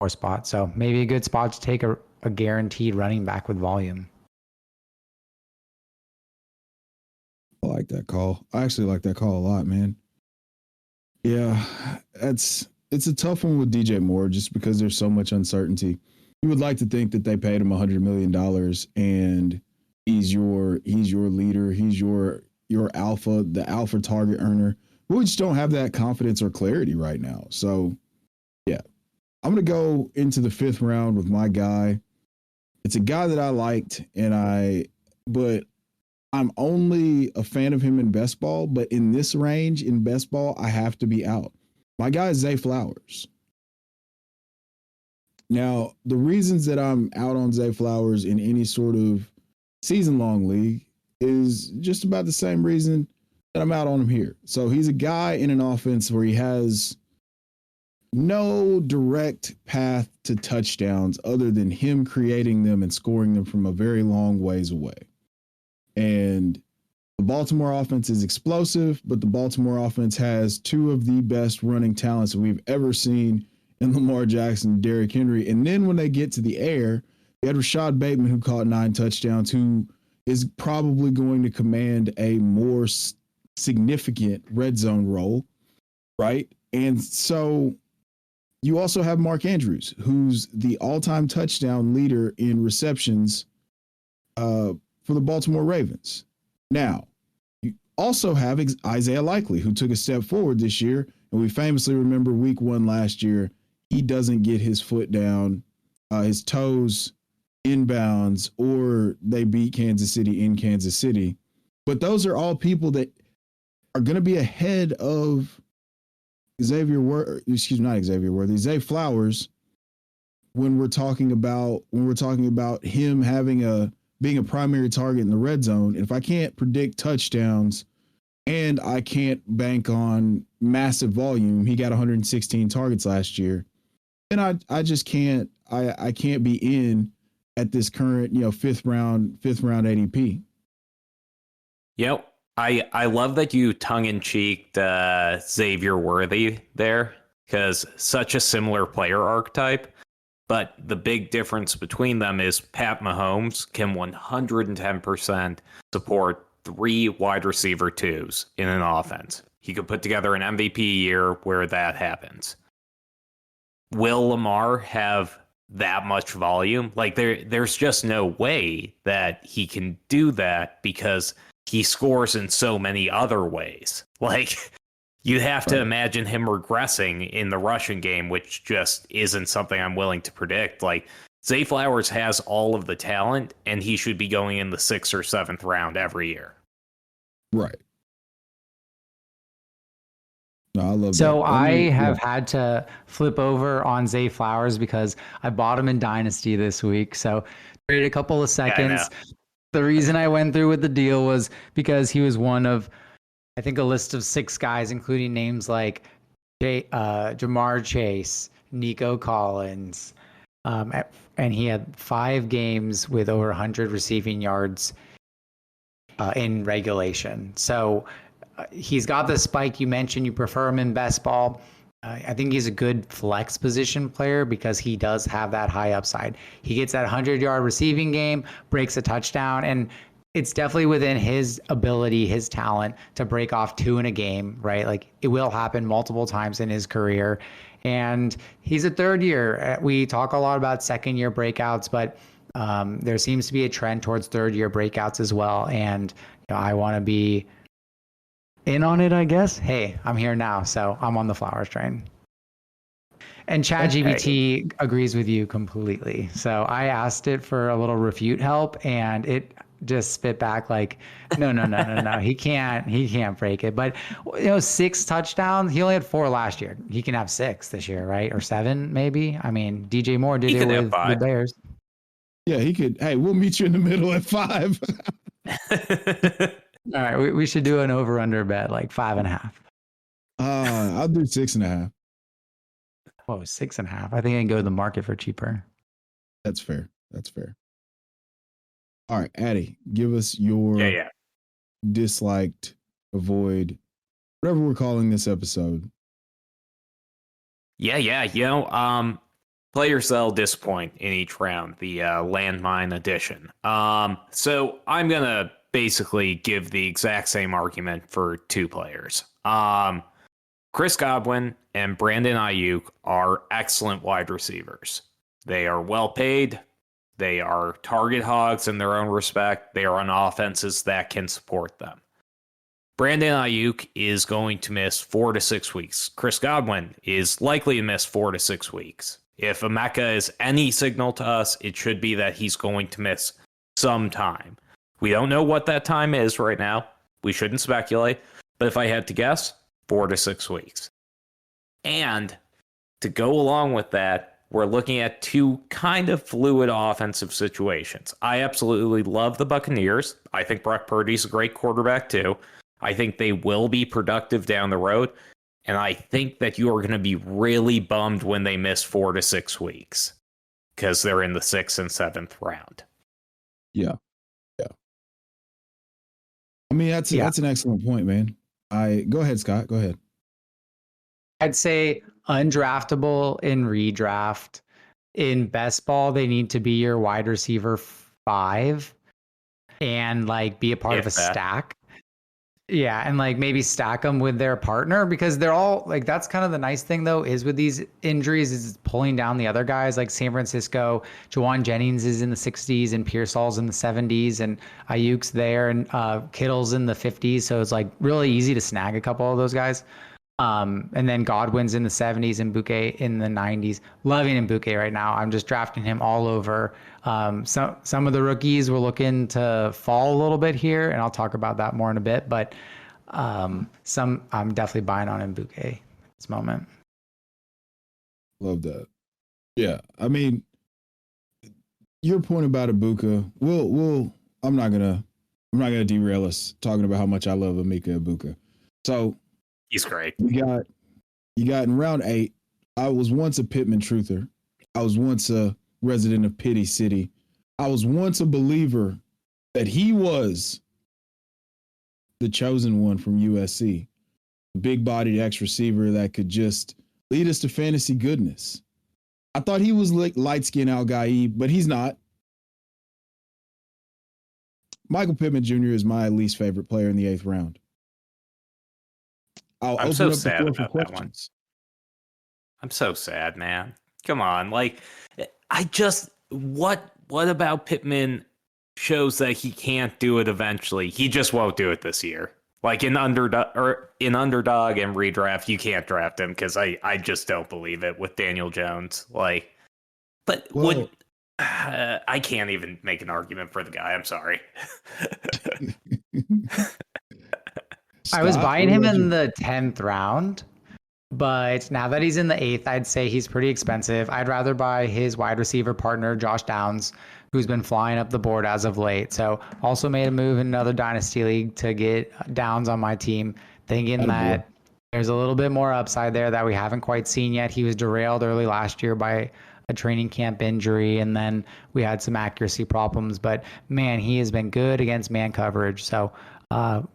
spot. So maybe a good spot to take a guaranteed running back with volume. I like that call. I actually like that call a lot, man. Yeah, it's a tough one with DJ Moore just because there's so much uncertainty. You would like to think that they paid him $100 million and he's your leader. He's your your the alpha target earner. We just don't have that confidence or clarity right now. So, yeah, I'm going to go into the 5th round with my guy. It's a guy that I liked, but I'm only a fan of him in best ball. But in this range in best ball, I have to be out. My guy is Zay Flowers. Now, the reasons that I'm out on Zay Flowers in any sort of season-long league is just about the same reason that I'm out on him here. So he's a guy in an offense where he has no direct path to touchdowns other than him creating them and scoring them from a very long ways away. And the Baltimore offense is explosive, but the Baltimore offense has 2 of the best running talents that we've ever seen in Lamar Jackson and Derrick Henry. And then when they get to the air, you had Rashad Bateman, who caught 9 touchdowns, who is probably going to command a more significant red zone role, right? And so you also have Mark Andrews, who's the all-time touchdown leader in receptions for the Baltimore Ravens. Now, you also have Isaiah Likely, who took a step forward this year, and we famously remember week 1 last year, he doesn't get his foot down, his toes inbounds, or they beat Kansas City in Kansas City. But those are all people that are going to be ahead of Zay Flowers when we're talking about him being a primary target in the red zone. And if I can't predict touchdowns and I can't bank on massive volume, he got 116 targets last year, then I just can't be in at this current, 5th round ADP. Yep. I love that you tongue-in-cheek Xavier Worthy there, because such a similar player archetype. But the big difference between them is Pat Mahomes can 110% support 3 wide receiver 2s in an offense. He could put together an MVP year where that happens. Will Lamar have that much volume? Like there's just no way that he can do that because he scores in so many other ways. Like you have to imagine him regressing in the rushing game, which just isn't something I'm willing to predict. Like Zay Flowers has all of the talent and he should be going in the 6th or 7th round every year. Right. No, I love so that. I have had to flip over on Zay Flowers because I bought him in Dynasty this week. So wait a couple of seconds. The reason I went through with the deal was because he was one of, I think, a list of 6 guys, including names like Jamar Chase, Nico Collins, and he had 5 games with over 100 receiving yards in regulation. So he's got the spike you mentioned. You prefer him in best ball. I think he's a good flex position player because he does have that high upside. He gets that 100-yard receiving game, breaks a touchdown, and it's definitely within his ability, his talent to break off 2 in a game, right? Like it will happen multiple times in his career. And he's a 3rd year. We talk a lot about 2nd-year breakouts, but there seems to be a trend towards 3rd-year breakouts as well. And I want to be in on it, I guess. Hey, I'm here now, so I'm on the Flowers train. And ChatGPT agrees with you completely. So I asked it for a little refute help, and it just spit back like, no. He can't break it. But 6 touchdowns. He only had 4 last year. He can have 6 this year, right? Or 7 maybe. I mean, DJ Moore did it with the Bears. Yeah, he could. Hey, we'll meet you in the middle at 5. All right, we should do an over-under bet, like 5.5. I'll do 6.5. Whoa, 6.5. I think I can go to the market for cheaper. That's fair. All right, Addi, give us your disliked, avoid, whatever we're calling this episode. Players that'll disappoint in each round, the landmine edition. So I'm going to basically give the exact same argument for 2 players. Chris Godwin and Brandon Ayuk are excellent wide receivers. They are well paid. They are target hogs in their own respect. They are on offenses that can support them. Brandon Ayuk is going to miss 4 to 6 weeks. Chris Godwin is likely to miss 4 to 6 weeks. If Emeka is any signal to us, it should be that he's going to miss some time. We don't know what that time is right now. We shouldn't speculate. But if I had to guess, 4 to 6 weeks. And to go along with that, we're looking at two kind of fluid offensive situations. I absolutely love the Buccaneers. I think Brock Purdy's a great quarterback too. I think they will be productive down the road. And I think that you are going to be really bummed when they miss 4 to 6 weeks because they're in the 6th and 7th round. Yeah. I mean, that's an excellent point, man. Go ahead, Scott. Go ahead. I'd say undraftable in redraft. In best ball, they need to be your wide receiver 5 and like be a part of a stack. Yeah, and like maybe stack them with their partner because they're all like, that's kind of the nice thing though, is with these injuries is pulling down the other guys like San Francisco. Jawan Jennings is in the 60s and Pearsall's in the 70s and Ayuk's there and Kittle's in the 50s. So it's like really easy to snag a couple of those guys. And then Godwin's in the 70s and Bouquet in the 90s. Loving Bouquet right now. I'm just drafting him all over. Some of the rookies were looking to fall a little bit here, and I'll talk about that more in a bit. But some I'm definitely buying on Bouquet at this moment. Love that. Yeah, I mean, your point about Ibuka, I'm not gonna derail us talking about how much I love Emeka Ibuka. So. He's great. You got in round 8. I was once a Pittman truther. I was once a resident of Pity City. I was once a believer that he was the chosen one from USC, a big-bodied X receiver that could just lead us to fantasy goodness. I thought he was like light-skinned Al-Gaib, but he's not. Michael Pittman Jr. is my least favorite player in the 8th round. I'm so sad about that one. I'm so sad, man. Come on. Like, what about Pittman shows that he can't do it eventually? He just won't do it this year. Like in underdog and redraft, you can't draft him because I just don't believe it with Daniel Jones. Like, but I can't even make an argument for the guy. I'm sorry. I was buying him in the 10th round, but now that he's in the 8th, I'd say he's pretty expensive. I'd rather buy his wide receiver partner, Josh Downs, who's been flying up the board as of late. So also made a move in another dynasty league to get Downs on my team, thinking that there's a little bit more upside there that we haven't quite seen yet. He was derailed early last year by a training camp injury, and then we had some accuracy problems. But man, he has been good against man coverage. So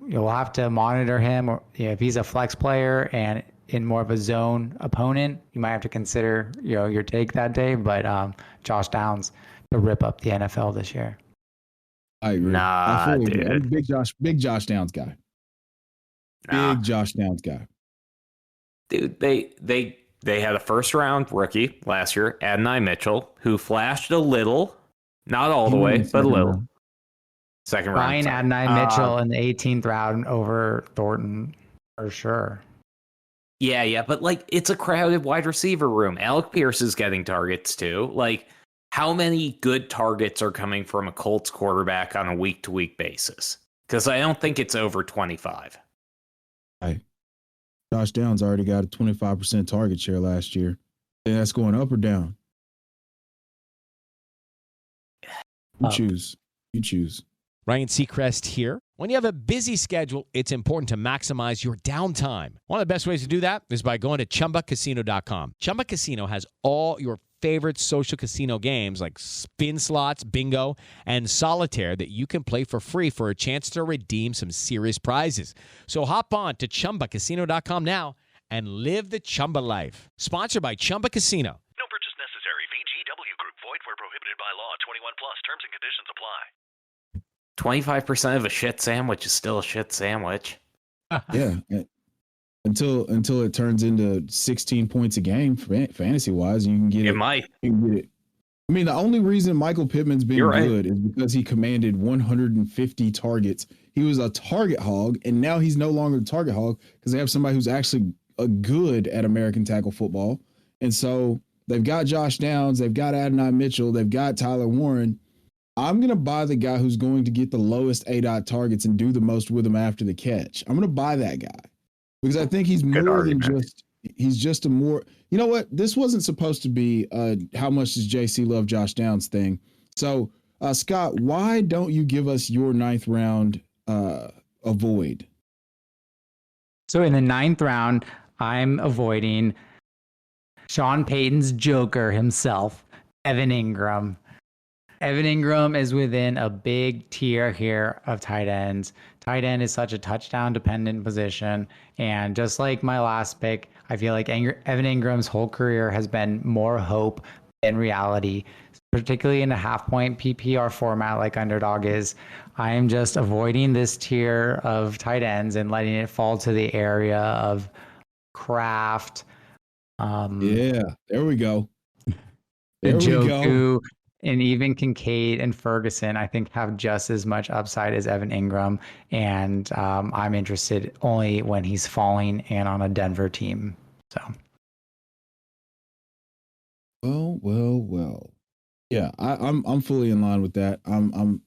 you'll have to monitor him, or if he's a flex player and in more of a zone opponent, you might have to consider your take that day. But Josh Downs to rip up the NFL this year. I agree. Nah, dude. I'm a big Josh Downs guy. Big Josh Downs guy. Dude, they had a first round rookie last year, Adonai Mitchell, who flashed a little, not all the way, but a little. Second round. Ryan Adonai Mitchell in the 18th round over Thornton for sure. Yeah, but like it's a crowded wide receiver room. Alec Pierce is getting targets too. Like, how many good targets are coming from a Colts quarterback on a week-to-week basis? Because I don't think it's over 25. Hey, Josh Downs already got a 25% target share last year. And that's going up or down? You choose. Ryan Seacrest here. When you have a busy schedule, it's important to maximize your downtime. One of the best ways to do that is by going to ChumbaCasino.com. Chumba Casino has all your favorite social casino games like spin slots, bingo, and solitaire that you can play for free for a chance to redeem some serious prizes. So hop on to ChumbaCasino.com now and live the Chumba life. Sponsored by Chumba Casino. No purchase necessary. VGW Group. Void where prohibited by law. 21 plus. Terms and conditions apply. 25% of a shit sandwich is still a shit sandwich. Yeah. Until it turns into 16 points a game fantasy wise, you can get it. Might. You can get it. I mean, the only reason Michael Pittman's been good is because he commanded 150 targets. He was a target hog, and now he's no longer a target hog because they have somebody who's actually good at American tackle football. And so they've got Josh Downs, they've got Adonai Mitchell, they've got Tyler Warren. I'm going to buy the guy who's going to get the lowest ADOT targets and do the most with them after the catch. I'm going to buy that guy because I think he's more than just a more, you know what? This wasn't supposed to be how much does JC love Josh Downs thing. So Scott, why don't you give us your 9th round avoid? So in the 9th round, I'm avoiding Sean Payton's Joker himself, Evan Ingram. Evan Ingram is within a big tier here of tight ends. Tight end is such a touchdown-dependent position. And just like my last pick, I feel like Evan Ingram's whole career has been more hope than reality, particularly in a half-point PPR format like Underdog is. I am just avoiding this tier of tight ends and letting it fall to the area of Kraft. Yeah, there we go. Njoku, and even Kincaid and Ferguson, I think, have just as much upside as Evan Ingram. And I'm interested only when he's falling and on a Denver team. So. Well. Yeah, I'm fully in line with that. I'm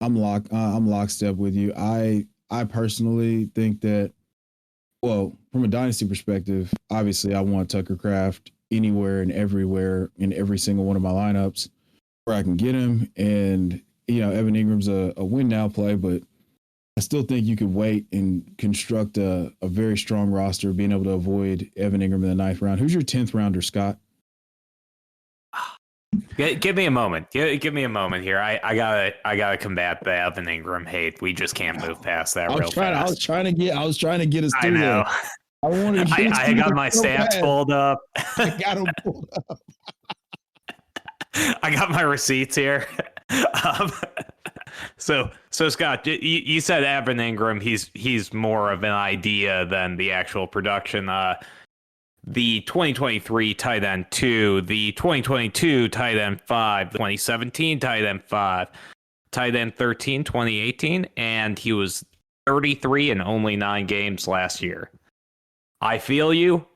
lockstep with you. I personally think that, well, from a dynasty perspective, obviously I want Tucker Kraft anywhere and everywhere in every single one of my lineups where I can get him. And, you know, Evan Ingram's a win now play, but I still think you could wait and construct a very strong roster, being able to avoid Evan Ingram in the 9th round. Who's your 10th rounder, Scott? Give me a moment. Give me a moment here. I gotta combat the Evan Ingram hate. We just can't move past that real fast. I was trying to get us through. I know. There. I got my stats pulled up. I got them pulled up. I got my receipts here. So Scott, you said Evan Ingram. He's more of an idea than the actual production. The 2023 tight end 2, the 2022 tight end 5, the 2017 tight end 5, tight end 13, 2018, and he was 33 in only 9 games last year. I feel you.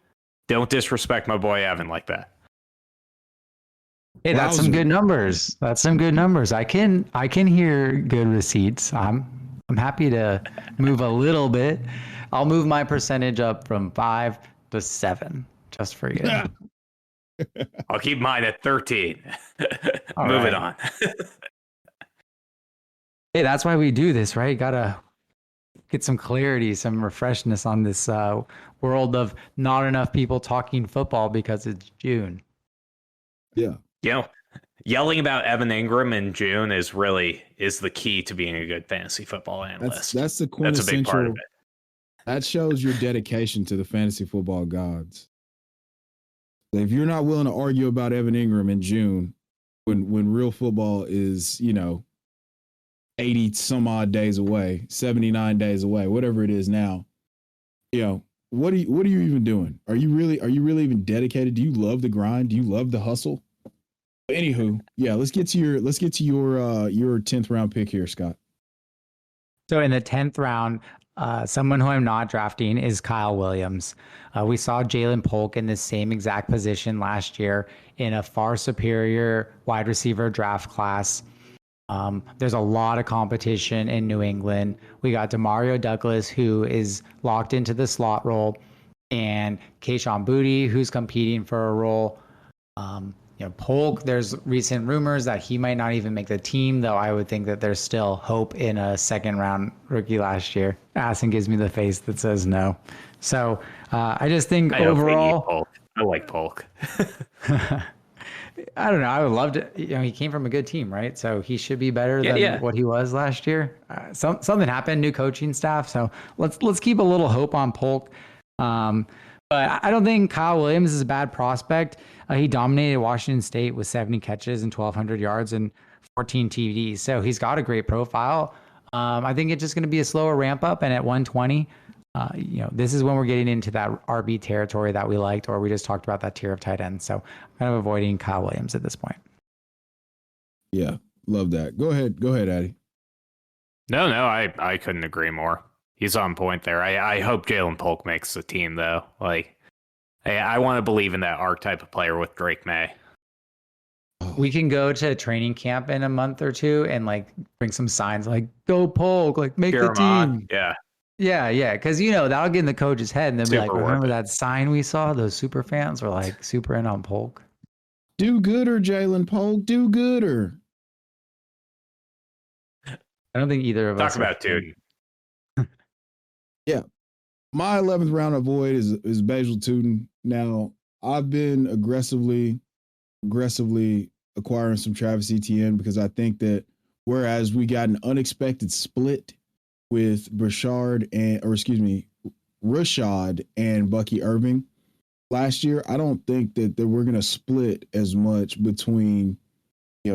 Don't disrespect my boy Evan like that. Hey, that's some good numbers. I can hear good receipts. I'm happy to move a little bit. I'll move my percentage up from 5 to 7, just for you. I'll keep mine at 13. Move it on. Hey, that's why we do this, right? Gotta get some clarity, some refreshness on this world of not enough people talking football because it's June. Yeah. You know, yelling about Evan Ingram in June is the key to being a good fantasy football analyst. That's the quintessential. That's a big part of it. That shows your dedication to the fantasy football gods. If you're not willing to argue about Evan Ingram in June, when real football is, 80 some odd days away, 79 days away, whatever it is now, what are you even doing? Are you really even dedicated? Do you love the grind? Do you love the hustle? Anywho, yeah, let's get to your 10th round pick here, Scott. So in the 10th round, someone who I'm not drafting is Kyle Williams. We saw Jalen Polk in the same exact position last year in a far superior wide receiver draft class. There's a lot of competition in New England. We got Demario Douglas, who is locked into the slot role, and Kayshon Boutte, who's competing for a role. Polk, there's recent rumors that he might not even make the team, though I would think that there's still hope in a 2nd round rookie last year. Assen gives me the face that says no. So I just think overall, I like Polk. I don't know. I would love to. He came from a good team, right? So he should be better than what he was last year. Something happened, new coaching staff. So let's keep a little hope on Polk. But I don't think Kyle Williams is a bad prospect. He dominated Washington State with 70 catches and 1,200 yards and 14 TDs. So he's got a great profile. I think it's just going to be a slower ramp up. And at 120, this is when we're getting into that RB territory that we liked, or we just talked about that tier of tight ends. So I'm kind of avoiding Kyle Williams at this point. Yeah, love that. Go ahead, Addy. No, I couldn't agree more. He's on point there. I hope Jalen Polk makes the team, though. Like, I want to believe in that archetype of player with Drake May. We can go to training camp in a month or two and like bring some signs like "Go Polk," like make the team. Yeah. Yeah, because that'll get in the coach's head, and they'll be like, Super "Remember worth it. that sign we saw? Those super fans were like super in on Polk." Do gooder, Jalen Polk. Do gooder. I don't think either of us Talk about Tootin. Yeah. My 11th round avoid is Basil Tootin. Now, I've been aggressively acquiring some Travis Etienne because I think that whereas we got an unexpected split with Rashad and Bucky Irving last year, I don't think that we're going to split as much between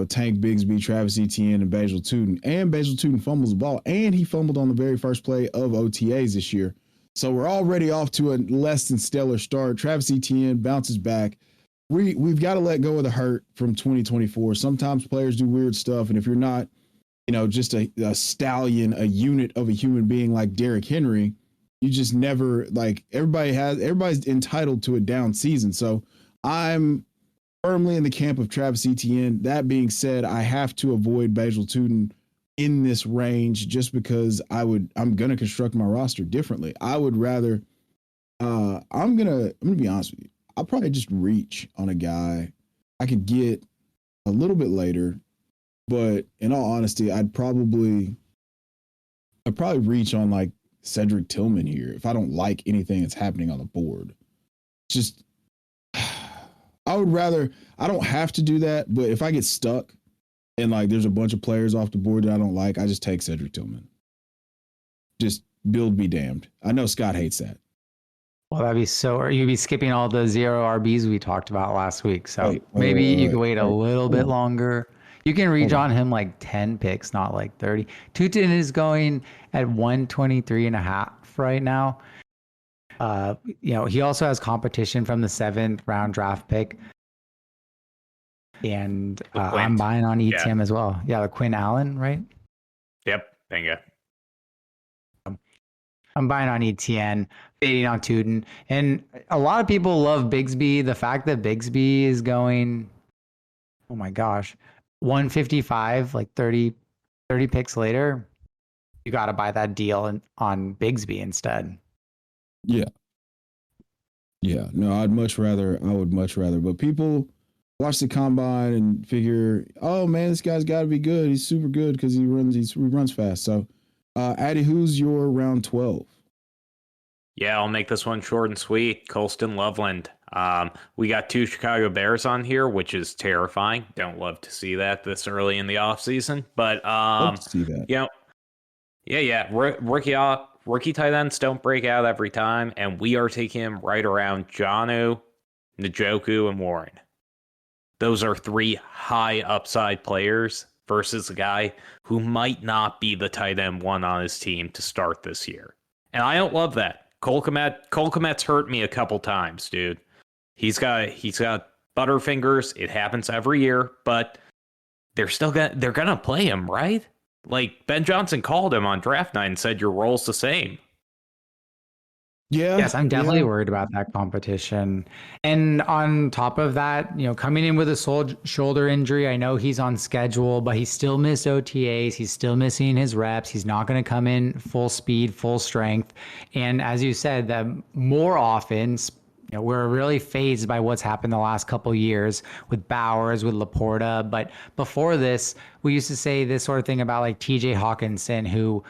Tank Bigsby, Travis Etienne, and Basil Tootin. And Basil Tootin fumbles the ball, and he fumbled on the very first play of OTAs this year. So we're already off to a less than stellar start. Travis Etienne bounces back. We've got to let go of the hurt from 2024. Sometimes players do weird stuff, and if you're not, just a stallion, a unit of a human being like Derrick Henry, you just never everybody's entitled to a down season. So I'm firmly in the camp of Travis Etienne. That being said, I have to avoid Basil Tootin in this range just because I'm gonna construct my roster differently. I would rather I'm gonna be honest with you. I'll probably just reach on a guy I could get a little bit later, but in all honesty, I'd probably reach on like Cedric Tillman here if I don't like anything that's happening on the board. Just I don't have to do that, but if I get stuck and like there's a bunch of players off the board that I don't like, I just take Cedric Tillman. Just build be damned. I know Scott hates that. Well, that'd be you'd be skipping all the 0 RBs we talked about last week. So maybe you could wait a little bit longer. You can reach on him like 10 picks, not like 30. Tootin is going at 123.5 right now. He also has competition from the 7th round draft pick. And I'm buying on ETM as well. Yeah, the Quinn Allen, right? Yep, bingo. I'm buying on ETN, fading on Tootin. And a lot of people love Bigsby. The fact that Bigsby is going, oh my gosh, 155, like 30 picks later, you got to buy that deal on Bigsby instead. Yeah. Yeah. No, I would much rather. But people watch the combine and figure, oh man, this guy's got to be good. He's super good because he runs fast. So, Addy, who's your round 12? Yeah, I'll make this one short and sweet. Colston Loveland. We got 2 Chicago Bears on here, which is terrifying. Don't love to see that this early in the offseason. But, love to see that. Rookie tight ends don't break out every time, and we are taking him right around Jonnu, Njoku, and Warren. Those are 3 high upside players versus a guy who might not be the tight end 1 on his team to start this year. And I don't love that. Cole Kmet's hurt me a couple times, dude. He's got butterfingers. It happens every year, but they're gonna play him, right? Like Ben Johnson called him on draft night and said your role's the same. Yeah. Yes, I'm definitely worried about that competition. And on top of that, coming in with a shoulder injury, I know he's on schedule, but he still missed OTAs. He's still missing his reps. He's not going to come in full speed, full strength. And as you said, that more often, we're really fazed by what's happened the last couple of years with Bowers, with Laporta. But before this, we used to say this sort of thing about like TJ Hawkinson, who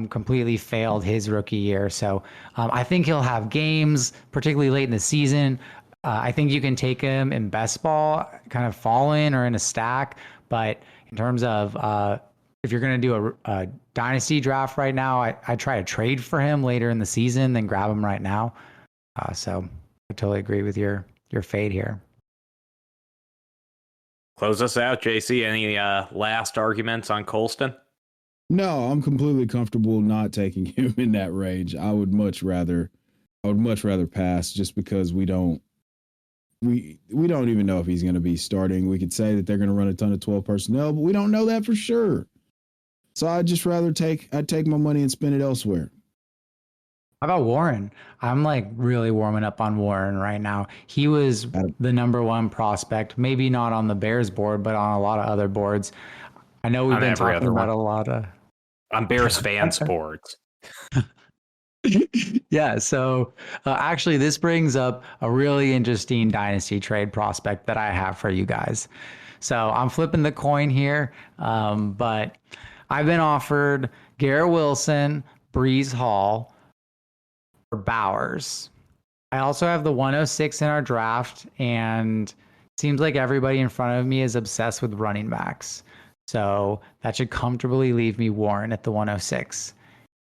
completely failed his rookie year. So I think he'll have games, particularly late in the season. I think you can take him in best ball, kind of fall in or in a stack. But in terms of if you're going to do a dynasty draft right now, I try to trade for him later in the season than grab him right now. So I totally agree with your fade here. Close us out, JC. Any last arguments on Colston? No, I'm completely comfortable not taking him in that range. I would much rather pass just because we don't we don't even know if he's going to be starting. We could say that they're going to run a ton of 12 personnel, but we don't know that for sure. So I'd just rather take my money and spend it elsewhere. How about Warren? I'm like really warming up on Warren right now. He was the number one prospect, maybe not on the Bears board, but on a lot of other boards. I know we've been talking about a lot of on Bears fans boards. Yeah, so actually this brings up a really interesting dynasty trade prospect that I have for you guys. So I'm flipping the coin here, but I've been offered Garrett Wilson, Breeze Hall, for Bowers. I also have the 106 in our draft, and it seems like everybody in front of me is obsessed with running backs. So that should comfortably leave me Warren at the 106.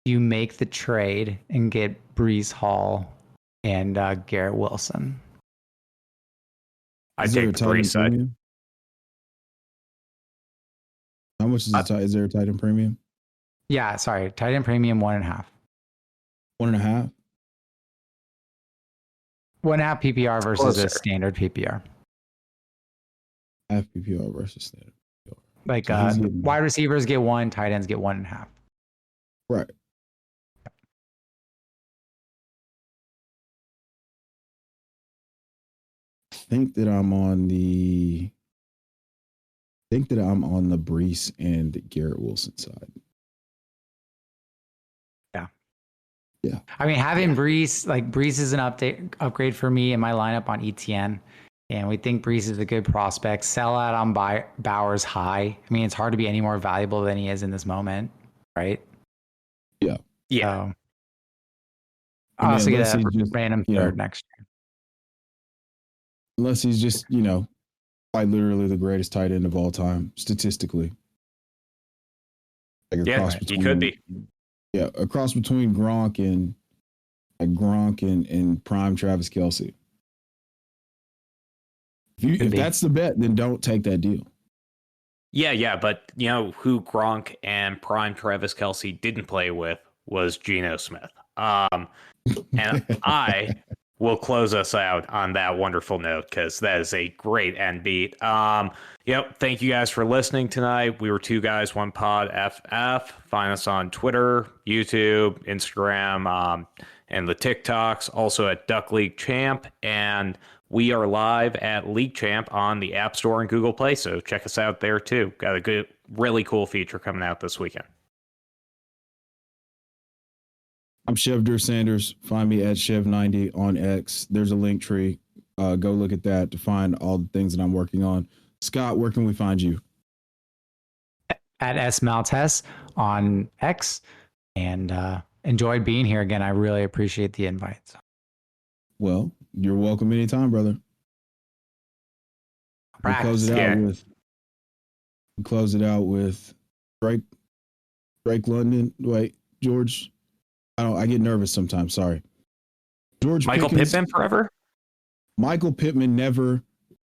You make the trade and get Breeze Hall and Garrett Wilson. I take the Breeze side. How much is is there a tight end premium? Yeah, sorry, tight end premium 1.5. 1.5. 1.5 PPR versus a standard PPR. Half PPR versus standard PPR. Like wide receivers get 1, tight ends get 1.5. Right. I think that I'm on the Brees and Garrett Wilson side. Yeah. I mean, having Brees is an upgrade for me in my lineup on ETN. And we think Brees is a good prospect. Sell out on Bowers high. I mean, it's hard to be any more valuable than he is in this moment, right? Yeah. Yeah. I'll also get a random third next year. Unless he's just, quite literally the greatest tight end of all time, statistically. Like he could be. Yeah, a cross between Gronk and prime Travis Kelce. If that's the bet, then don't take that deal. Yeah, but who Gronk and prime Travis Kelce didn't play with was Geno Smith. And I will close us out on that wonderful note because that is a great end beat. Thank you guys for listening tonight. We were 2 Guys, 1 Pod FF. Find us on Twitter, YouTube, Instagram, and the TikToks. Also at Duck League Champ. And we are live at League Champ on the App Store and Google Play. So check us out there too. Got a really cool feature coming out this weekend. I'm Chev Sanders. Find me at Chev90 on X. There's a link tree. Go look at that to find all the things that I'm working on. Scott, where can we find you? At Maltesta on X. And enjoyed being here again. I really appreciate the invite. Well, you're welcome anytime, brother. We close it out with Drake London. Wait, George. I get nervous sometimes. Sorry. Michael Pittman forever? Michael Pittman never.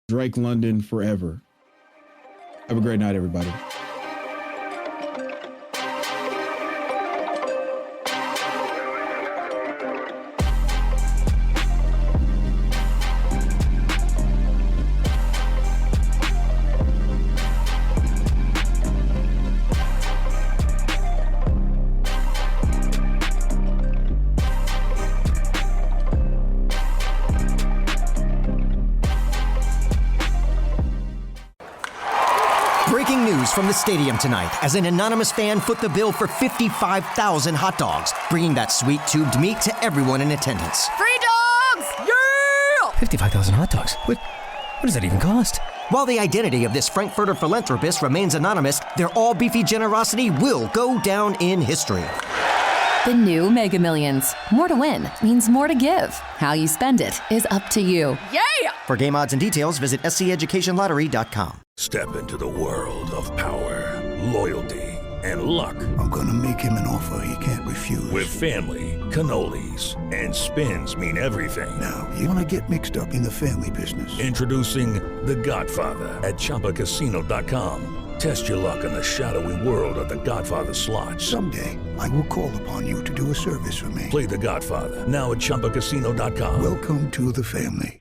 Drake London forever. Have a great night, everybody. Breaking news from the stadium tonight as an anonymous fan foot the bill for 55,000 hot dogs, bringing that sweet tubed meat to everyone in attendance. Free dogs! Yeah! 55,000 hot dogs? What does that even cost? While the identity of this Frankfurter philanthropist remains anonymous, their all-beefy generosity will go down in history. The new Mega Millions. More to win means more to give. How you spend it is up to you. Yeah! For game odds and details, visit SCEducationLottery.com. Step into the world of power, loyalty, and luck. I'm gonna make him an offer he can't refuse. With family, cannolis, and spins mean everything. Now, you wanna get mixed up in the family business. Introducing The Godfather at ChumbaCasino.com. Test your luck in the shadowy world of The Godfather slot. Someday, I will call upon you to do a service for me. Play The Godfather now at ChumbaCasino.com. Welcome to the family.